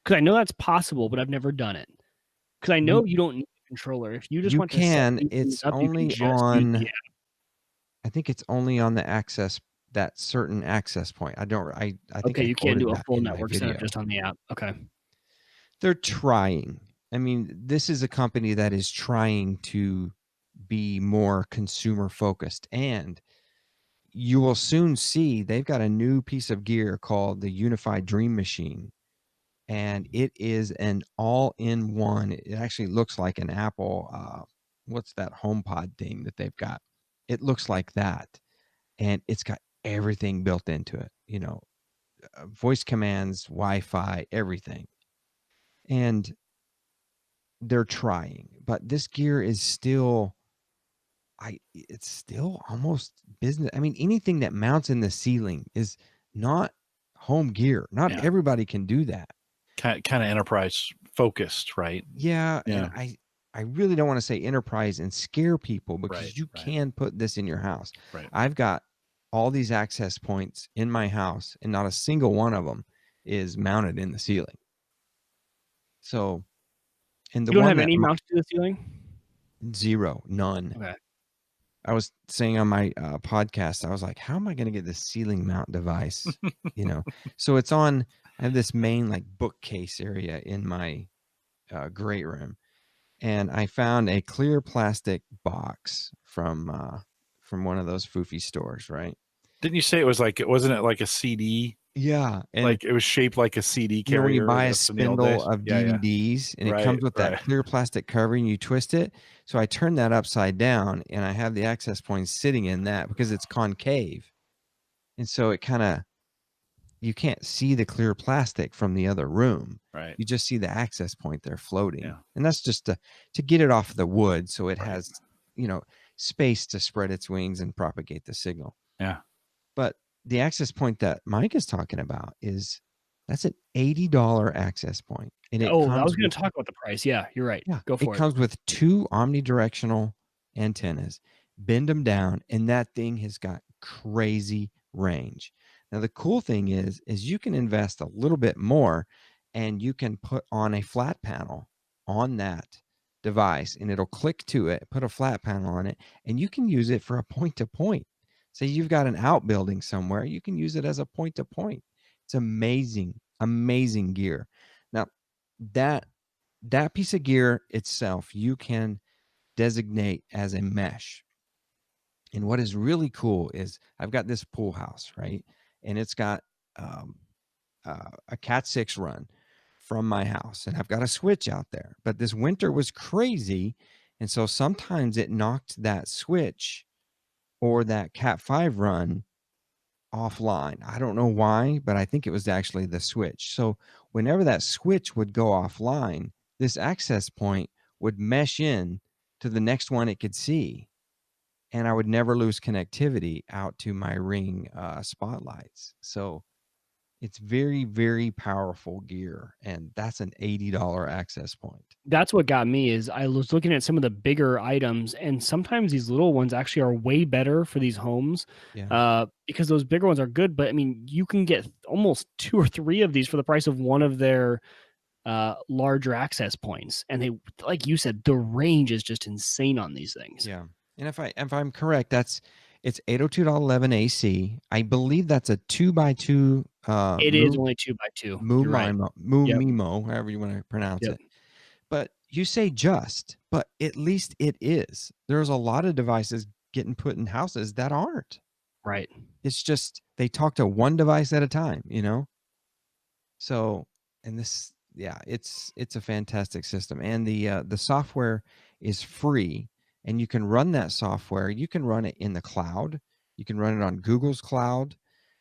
Because I know that's possible, but I've never done it. Because I know you don't need a controller. If you just you want to set can. these things It's up, you can only just use on. the app. I think it's only on that certain access point. I think Okay, I you can't quoted do a that full in my network setup video. just on the app. Okay. They're trying. I mean, this is a company that is trying to be more consumer focused, and you will soon see they've got a new piece of gear called the UniFi Dream Machine, and it is an all-in-one. It actually looks like an Apple. What's that HomePod thing that they've got? It looks like that, and it's got everything built into it. Voice commands, Wi-Fi, everything, and they're trying. But this gear is still. It's still almost business. I mean, anything that mounts in the ceiling is not home gear. Not everybody can do that. Kind of enterprise focused, right? Yeah. And I really don't want to say enterprise and scare people, because you can put this in your house. Right. I've got all these access points in my house, and not a single one of them is mounted in the ceiling. So, and the You don't one have that any mounted to the ceiling? zero, none. Okay. I was saying on my podcast, I was like, how am I going to get this ceiling mount device? So it's on, I have this main like bookcase area in my great room, and I found a clear plastic box from one of those foofy stores, right? Didn't you say it was like, wasn't it like a CD? Yeah. And like it was shaped like a CD carrier. when you buy a from the old days? spindle of DVDs and it comes with that clear plastic covering, you twist it. So I turn that upside down, and I have the access points sitting in that because it's concave. And so it kind of, you can't see the clear plastic from the other room. Right. You just see the access point there floating. Yeah. And that's just to get it off the wood so it has, space to spread its wings and propagate the signal. Yeah. But the access point that Mike is talking about that's an $80 access point. And I was going to talk about the price. Yeah, you're right. Yeah, Go for it. It comes with 2 omnidirectional antennas. Bend them down, and that thing has got crazy range. Now, the cool thing is you can invest a little bit more, and you can put on a flat panel on that device, and it'll click to it, put a flat panel on it, and you can use it for a point-to-point. Say you've got an outbuilding somewhere, you can use it as a point-to-point. It's amazing, amazing gear. Now, that piece of gear itself, you can designate as a mesh. And what is really cool is I've got this pool house, right? And it's got a Cat 6 run from my house, and I've got a switch out there. But this winter was crazy, and so sometimes it knocked that switch or that Cat 5 run offline. I don't know why, but I think it was actually the switch. So whenever that switch would go offline, this access point would mesh in to the next one it could see, and I would never lose connectivity out to my Ring spotlights. So It's very, very powerful gear, and that's an $80 access point. That's what got me is I was looking at some of the bigger items, and sometimes these little ones actually are way better for these homes. Yeah. Because those bigger ones are good, but I mean, you can get almost 2 or 3 of these for the price of one of their larger access points. And they, like you said, the range is just insane on these things. Yeah. And if I'm correct, it's 802.11 AC. I believe that's a 2x2 It is only 2x2. You're right. Yep. Mimo, however you want to pronounce Yep. it. But you say just, but at least it is. There's a lot of devices getting put in houses that aren't. Right. It's just they talk to one device at a time, you know? So, and this, yeah, it's a fantastic system. And the software is free, and you can run that software. You can run it in the cloud. You can run it on Google's cloud.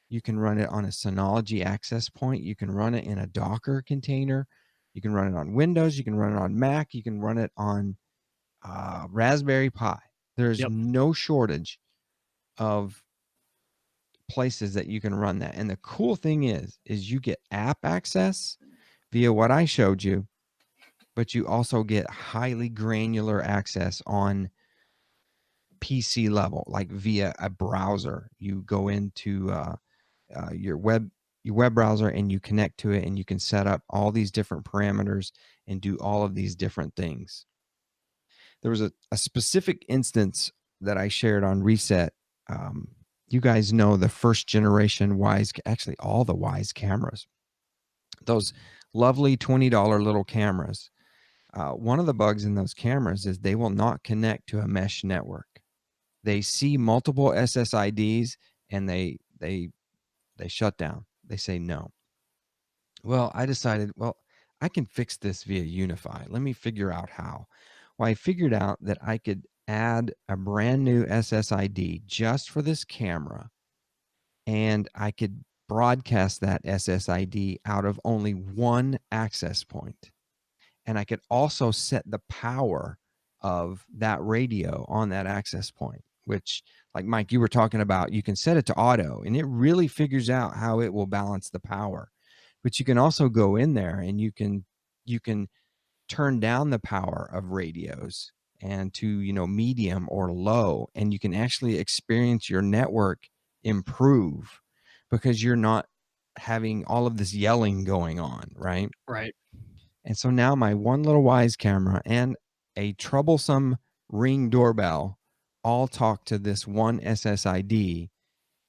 You can run it on a Synology access point. You can run it in a Docker container. You can run it on Windows. You can run it on Mac. You can run it on Raspberry Pi. There's no shortage of places that you can run that. And the cool thing is you get app access via what I showed you, but you also get highly granular access on PC level, like via a browser. You go into your web browser and you connect to it, and you can set up all these different parameters and do all of these different things. There was a specific instance that I shared on Reset. You guys know the first generation Wise, actually all the Wise cameras, those lovely $20 little cameras. One of the bugs in those cameras is they will not connect to a mesh network. They see multiple SSIDs and they shut down. They say no. Well, I decided, I can fix this via UniFi. Let me figure out how. Well, I figured out that I could add a brand new SSID just for this camera, and I could broadcast that SSID out of only one access point. And I could also set the power of that radio on that access point, which, like Mike, you were talking about, you can set it to auto and it really figures out how it will balance the power. But you can also go in there and you can turn down the power of radios and to, medium or low, and you can actually experience your network improve because you're not having all of this yelling going on, right? Right. And so now my one little Wise camera and a troublesome Ring doorbell all talk to this one SSID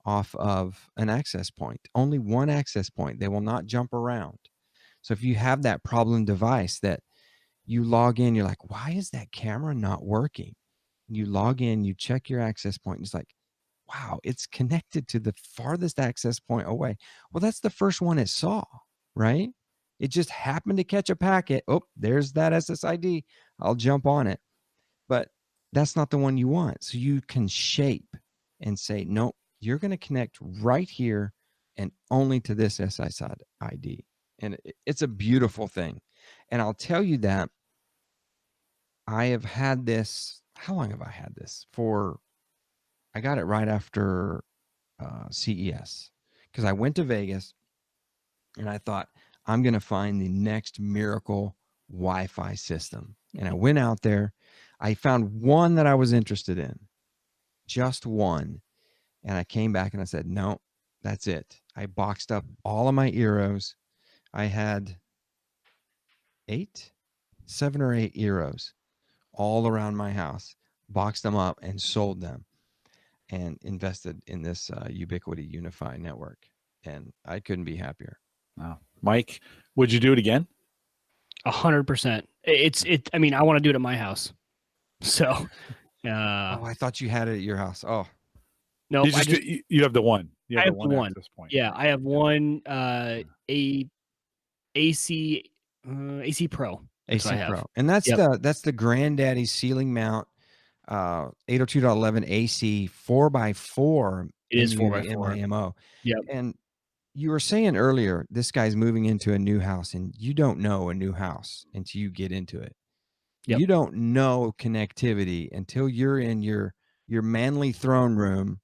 off of an access point. Only one access point. They will not jump around. So if you have that problem device that you log in, you're like, why is that camera not working? You log in, you check your access point, and it's like, wow, it's connected to the farthest access point away. Well, that's the first one it saw, right? It just happened to catch a packet. Oh, there's that SSID. I'll jump on it. But that's not the one you want. So you can shape and say, nope, you're going to connect right here and only to this SSID. And it's a beautiful thing. And I'll tell you that I have had this. How long have I had this? I got it right after CES, because I went to Vegas and I thought, I'm going to find the next miracle Wi-Fi system. And I went out there. I found one that I was interested in, just one. And I came back and I said, no, that's it. I boxed up all of my Eros. I had 7 or 8 Eros all around my house, boxed them up and sold them, and invested in this Ubiquiti UniFi network. And I couldn't be happier. Wow. Mike, would you do it again? 100%. I mean, I want to do it at my house. So, I thought you had it at your house. Oh, no, you have the one. You I have have the one. access point. Yeah, I have one AC Pro. AC Pro, and that's the granddaddy ceiling mount 802.11 AC 4x4. It is 4x4 MIMO. Yep. And you were saying earlier, this guy's moving into a new house, and you don't know a new house until you get into it. Yep. You don't know connectivity until you're in your manly throne room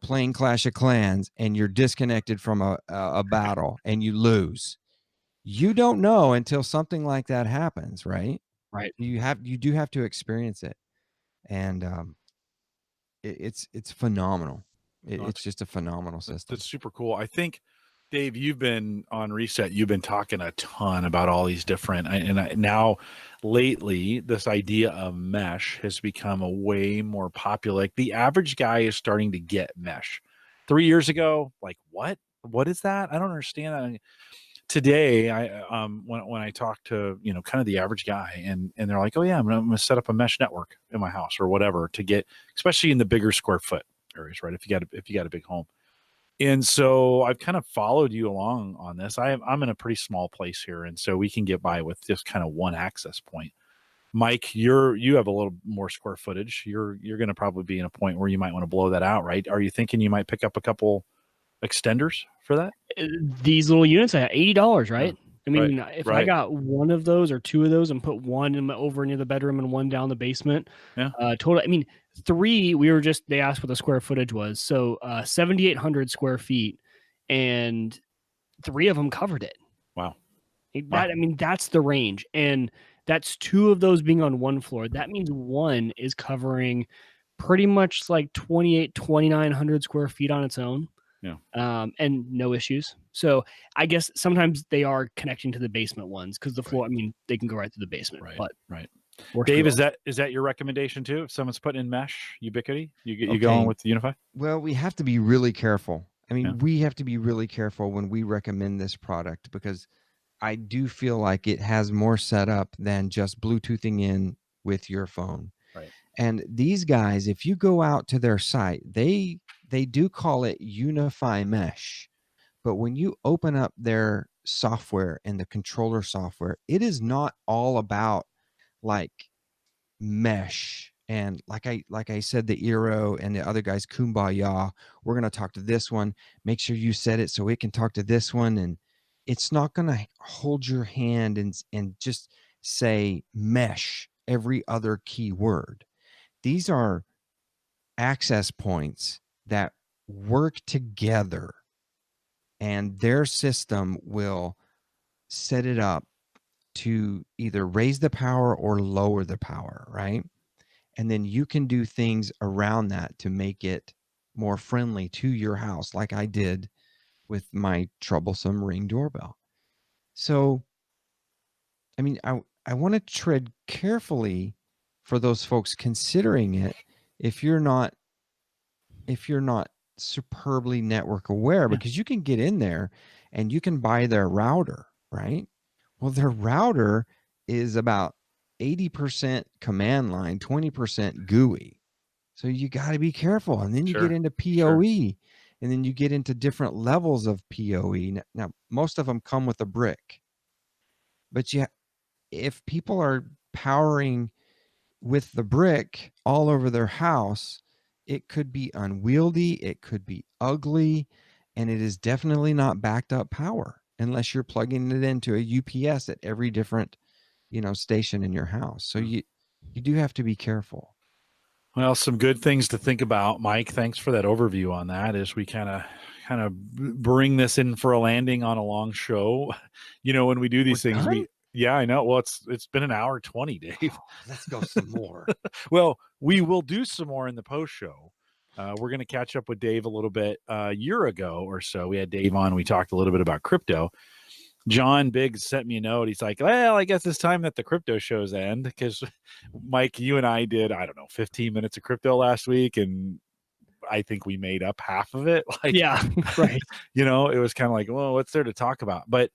playing Clash of Clans and you're disconnected from a battle and you lose. You don't know until something like that happens, right? Right. You do have to experience it, and it's phenomenal. It's just a phenomenal system. That's super cool. I think, Dave, you've been on Reset. You've been talking a ton about all these different, now lately, this idea of mesh has become a way more popular. Like the average guy is starting to get mesh. 3 years ago, like what is that? I don't understand that. Today, when I talk to kind of the average guy, and they're like, oh yeah, I'm gonna set up a mesh network in my house or whatever to get, especially in the bigger square foot areas, right? If you got a big home. And so I've kind of followed you along on this. I'm in a pretty small place here, and so we can get by with just kind of one access point. Mike, you have a little more square footage. You're going to probably be in a point where you might want to blow that out, right? Are you thinking you might pick up a couple extenders for that? These little units at $80, right? I mean, if I right. got one of those or two of those and put one over near the bedroom and one down the basement, total. I mean, three. They asked what the square footage was, so 7,800 square feet, and three of them covered it. Wow. I mean, that's the range, and that's two of those being on one floor. That means one is covering pretty much like 2,900 square feet on its own. Yeah. And no issues. So I guess sometimes they are connecting to the basement ones because the floor, I mean, they can go right through the basement. Right. But right. Dave, is that your recommendation too? If someone's putting in mesh Ubiquiti, you going with the UniFi? Well, we have to be really careful. I mean, we have to be really careful when we recommend this product, because I do feel like it has more setup than just Bluetoothing in with your phone. Right. And these guys, if you go out to their site, they do call it UniFi Mesh. But when you open up their software and the controller software, it is not all about like mesh. And like I said, the Eero and the other guys, Kumbaya, we're going to talk to this one. Make sure you set it so it can talk to this one. And it's not going to hold your hand and just say mesh every other keyword. These are access points that work together, and their system will set it up to either raise the power or lower the power, right? And then you can do things around that to make it more friendly to your house, like I did with my troublesome Ring doorbell. So, I mean, I want to tread carefully for those folks considering it if you're not superbly network aware, because you can get in there and you can buy their router, right? Well, their router is about 80% command line, 20% GUI. So you got to be careful. And then you get into PoE, and then you get into different levels of PoE. Now, most of them come with a brick. But if people are powering with the brick all over their house, it could be unwieldy, it could be ugly, and it is definitely not backed up power unless you're plugging it into a UPS at every different, station in your house. So you do have to be careful. Well, some good things to think about, Mike. Thanks for that overview on that as we kind of bring this in for a landing on a long show. When we do these things, yeah, I know. Well, it's been an hour 20, Dave. Oh, let's go some more. Well, we will do some more in the post show. We're going to catch up with Dave a little bit. A year ago or so, we had Dave on. We talked a little bit about crypto. John Biggs sent me a note. He's like, well, I guess it's time that the crypto shows end, because Mike, you and I did, 15 minutes of crypto last week, and I think we made up half of it. Like, yeah, right. It was kind of like, well, what's there to talk about? But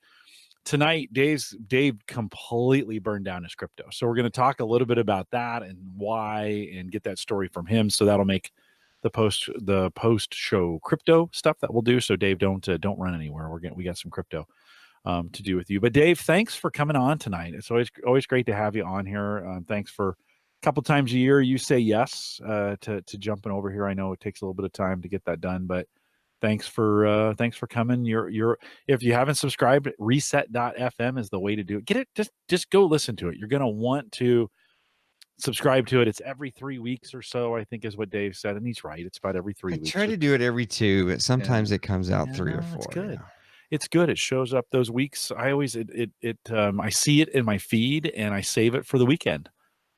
tonight, Dave completely burned down his crypto. So we're going to talk a little bit about that and why, and get that story from him. So that'll make the post show crypto stuff that we'll do. So Dave, don't run anywhere. We got some crypto to do with you. But Dave, thanks for coming on tonight. It's always great to have you on here. Thanks for a couple times a year you say yes to jumping over here. I know it takes a little bit of time to get that done, but thanks for coming. If you haven't subscribed, reset.fm is the way to do it. Get it, just go listen to it. You're going to want to subscribe to it. It's every 3 weeks or so, I think is what Dave said. And he's right. It's about every 3 weeks. I try to do it every 2, but sometimes it comes out 3 or 4. It's good. Yeah. It's good. It shows up those weeks. I always, I see it in my feed and I save it for the weekend.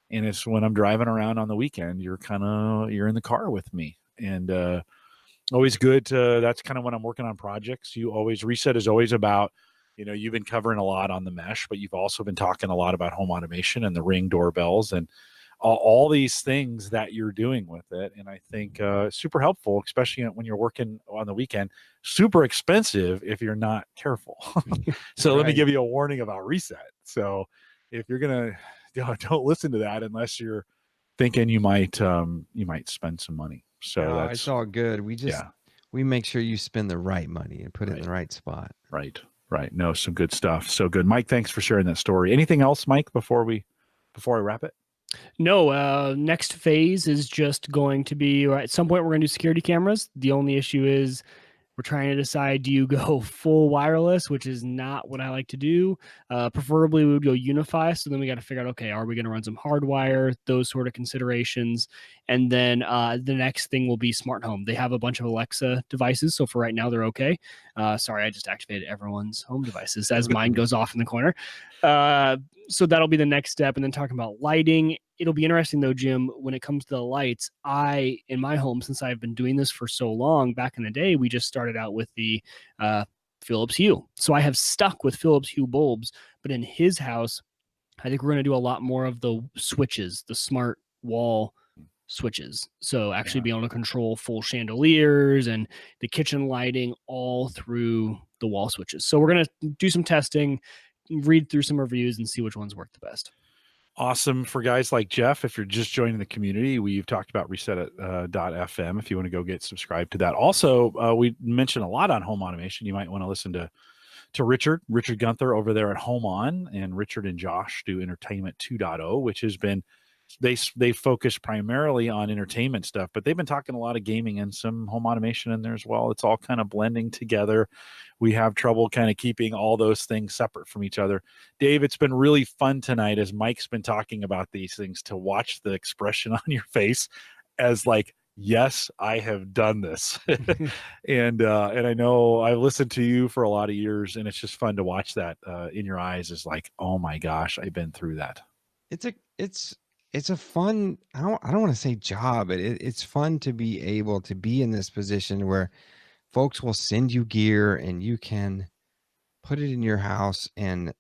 And it's when I'm driving around on the weekend, you're in the car with me. And, always good that's kind of when I'm working on projects. Reset is always about, you've been covering a lot on the mesh, but you've also been talking a lot about home automation and the Ring doorbells and all these things that you're doing with it. And I think super helpful, especially when you're working on the weekend. Super expensive if you're not careful. So Let me give you a warning about Reset. So if you're gonna, don't listen to that unless you're thinking you might spend some money. So it's all good. We make sure you spend the right money and put it in the right spot. Right. No, some good stuff. So good. Mike, thanks for sharing that story. Anything else, Mike, before I wrap it? No, next phase is just going to be, at some point we're going to do security cameras. The only issue is we're trying to decide, do you go full wireless, which is not what I like to do. Preferably we would go UniFi. So then we got to figure out, okay, are we going to run some hardwire, those sort of considerations. And then the next thing will be smart home. They have a bunch of Alexa devices. So for right now, they're okay. Sorry, I just activated everyone's home devices as mine goes off in the corner. So that'll be the next step. And then talking about lighting, it'll be interesting though, Jim, when it comes to the lights, in my home, since I've been doing this for so long, back in the day, we just started out with the Philips Hue. So I have stuck with Philips Hue bulbs, but in his house, I think we're going to do a lot more of the switches, the smart wall switches. So actually being able to control full chandeliers and the kitchen lighting all through the wall switches. So we're going to do some testing, read through some reviews and see which ones work the best. Awesome. For guys like Jeff, if you're just joining the community, we've talked about Reset at .fm if you want to go get subscribed to that. Also, we mentioned a lot on home automation. You might want to listen to Richard Gunther over there at Home On, and Richard and Josh do Entertainment 2.0, which has been, they focus primarily on entertainment stuff, but they've been talking a lot of gaming and some home automation in there as well. It's all kind of blending together. We have trouble kind of keeping all those things separate from each other. Dave, it's been really fun tonight as Mike's been talking about these things to watch the expression on your face as like, yes, I have done this. And I know I've listened to you for a lot of years, and it's just fun to watch that in your eyes is like, oh my gosh, I've been through that. It's a fun, I don't want to say job, but it's fun to be able to be in this position where folks will send you gear and you can put it in your house and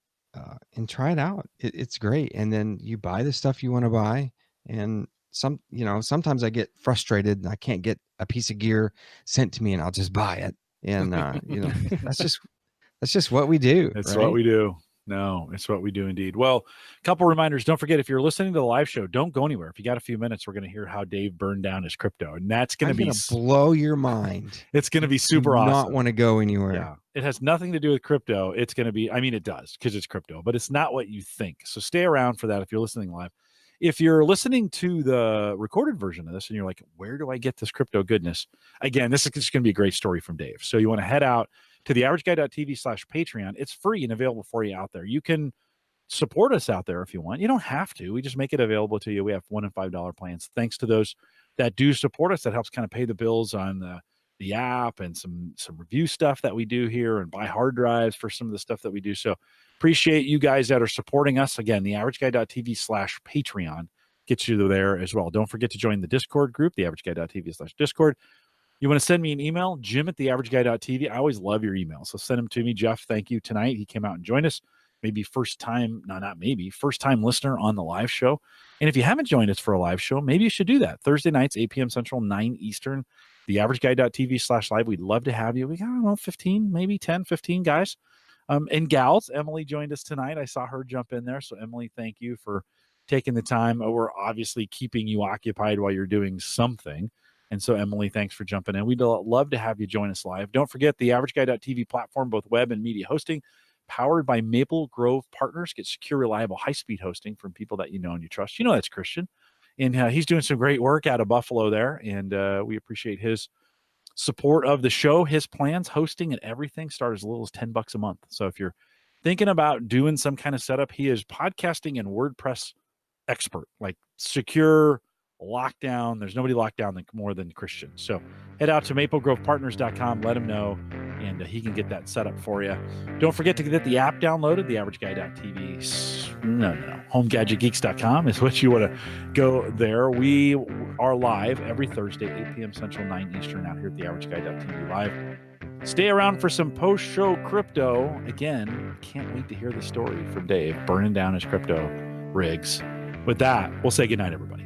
try it out. It's great. And then you buy the stuff you want to buy. And sometimes I get frustrated and I can't get a piece of gear sent to me and I'll just buy it. And, that's just what we do. It's what we do. No, it's what we do indeed. Well, a couple reminders. Don't forget, if you're listening to the live show, don't go anywhere. If you got a few minutes, we're going to hear how Dave burned down his crypto. And that's going to blow your mind. It's going to be super awesome. Not want to go anywhere. Yeah. It has nothing to do with crypto. It's going to be, it does because it's crypto, but it's not what you think. So stay around for that if you're listening live. If you're listening to the recorded version of this and you're like, where do I get this crypto goodness? Again, this is just going to be a great story from Dave. So you want to head out to theaverageguy.tv/Patreon. It's free and available for you out there. You can support us out there if you want. You don't have to. We just make it available to you. We have $1 and $5 plans. Thanks to those that do support us. That helps kind of pay the bills on the app and some review stuff that we do here and buy hard drives for some of the stuff that we do. So appreciate you guys that are supporting us. Again, theaverageguy.tv/Patreon gets you there as well. Don't forget to join the Discord group, theaverageguy.tv/Discord. You want to send me an email, jim@theaverageguy.tv. I always love your emails. So send them to me. Jeff, thank you tonight. He came out and joined us. First time listener on the live show. And if you haven't joined us for a live show, maybe you should do that. Thursday nights, 8 p.m. Central, 9 Eastern, theaverageguy.tv/live. We'd love to have you. We got, 15, maybe 10, 15 guys and gals. Emily joined us tonight. I saw her jump in there. So Emily, thank you for taking the time. We're obviously keeping you occupied while you're doing something. And so, Emily, thanks for jumping in. We'd love to have you join us live. Don't forget the AverageGuy.tv platform, both web and media hosting, powered by Maple Grove Partners. Get secure, reliable, high-speed hosting from people that you know and you trust. You know that's Christian. And he's doing some great work out of Buffalo there, and we appreciate his support of the show. His plans, hosting, and everything start as little as $10 a month. So if you're thinking about doing some kind of setup, he is podcasting and WordPress expert, like secure lockdown. There's nobody locked down more than Christians. So head out to maplegrovepartners.com, let him know, and he can get that set up for you. Don't forget to get the app downloaded, theaverageguy.tv. No, homegadgetgeeks.com is what you want to go there. We are live every Thursday, 8 p.m. Central, 9 Eastern, out here at theaverageguy.tv live. Stay around for some post-show crypto. Again, can't wait to hear the story from Dave burning down his crypto rigs. With that, we'll say goodnight, everybody.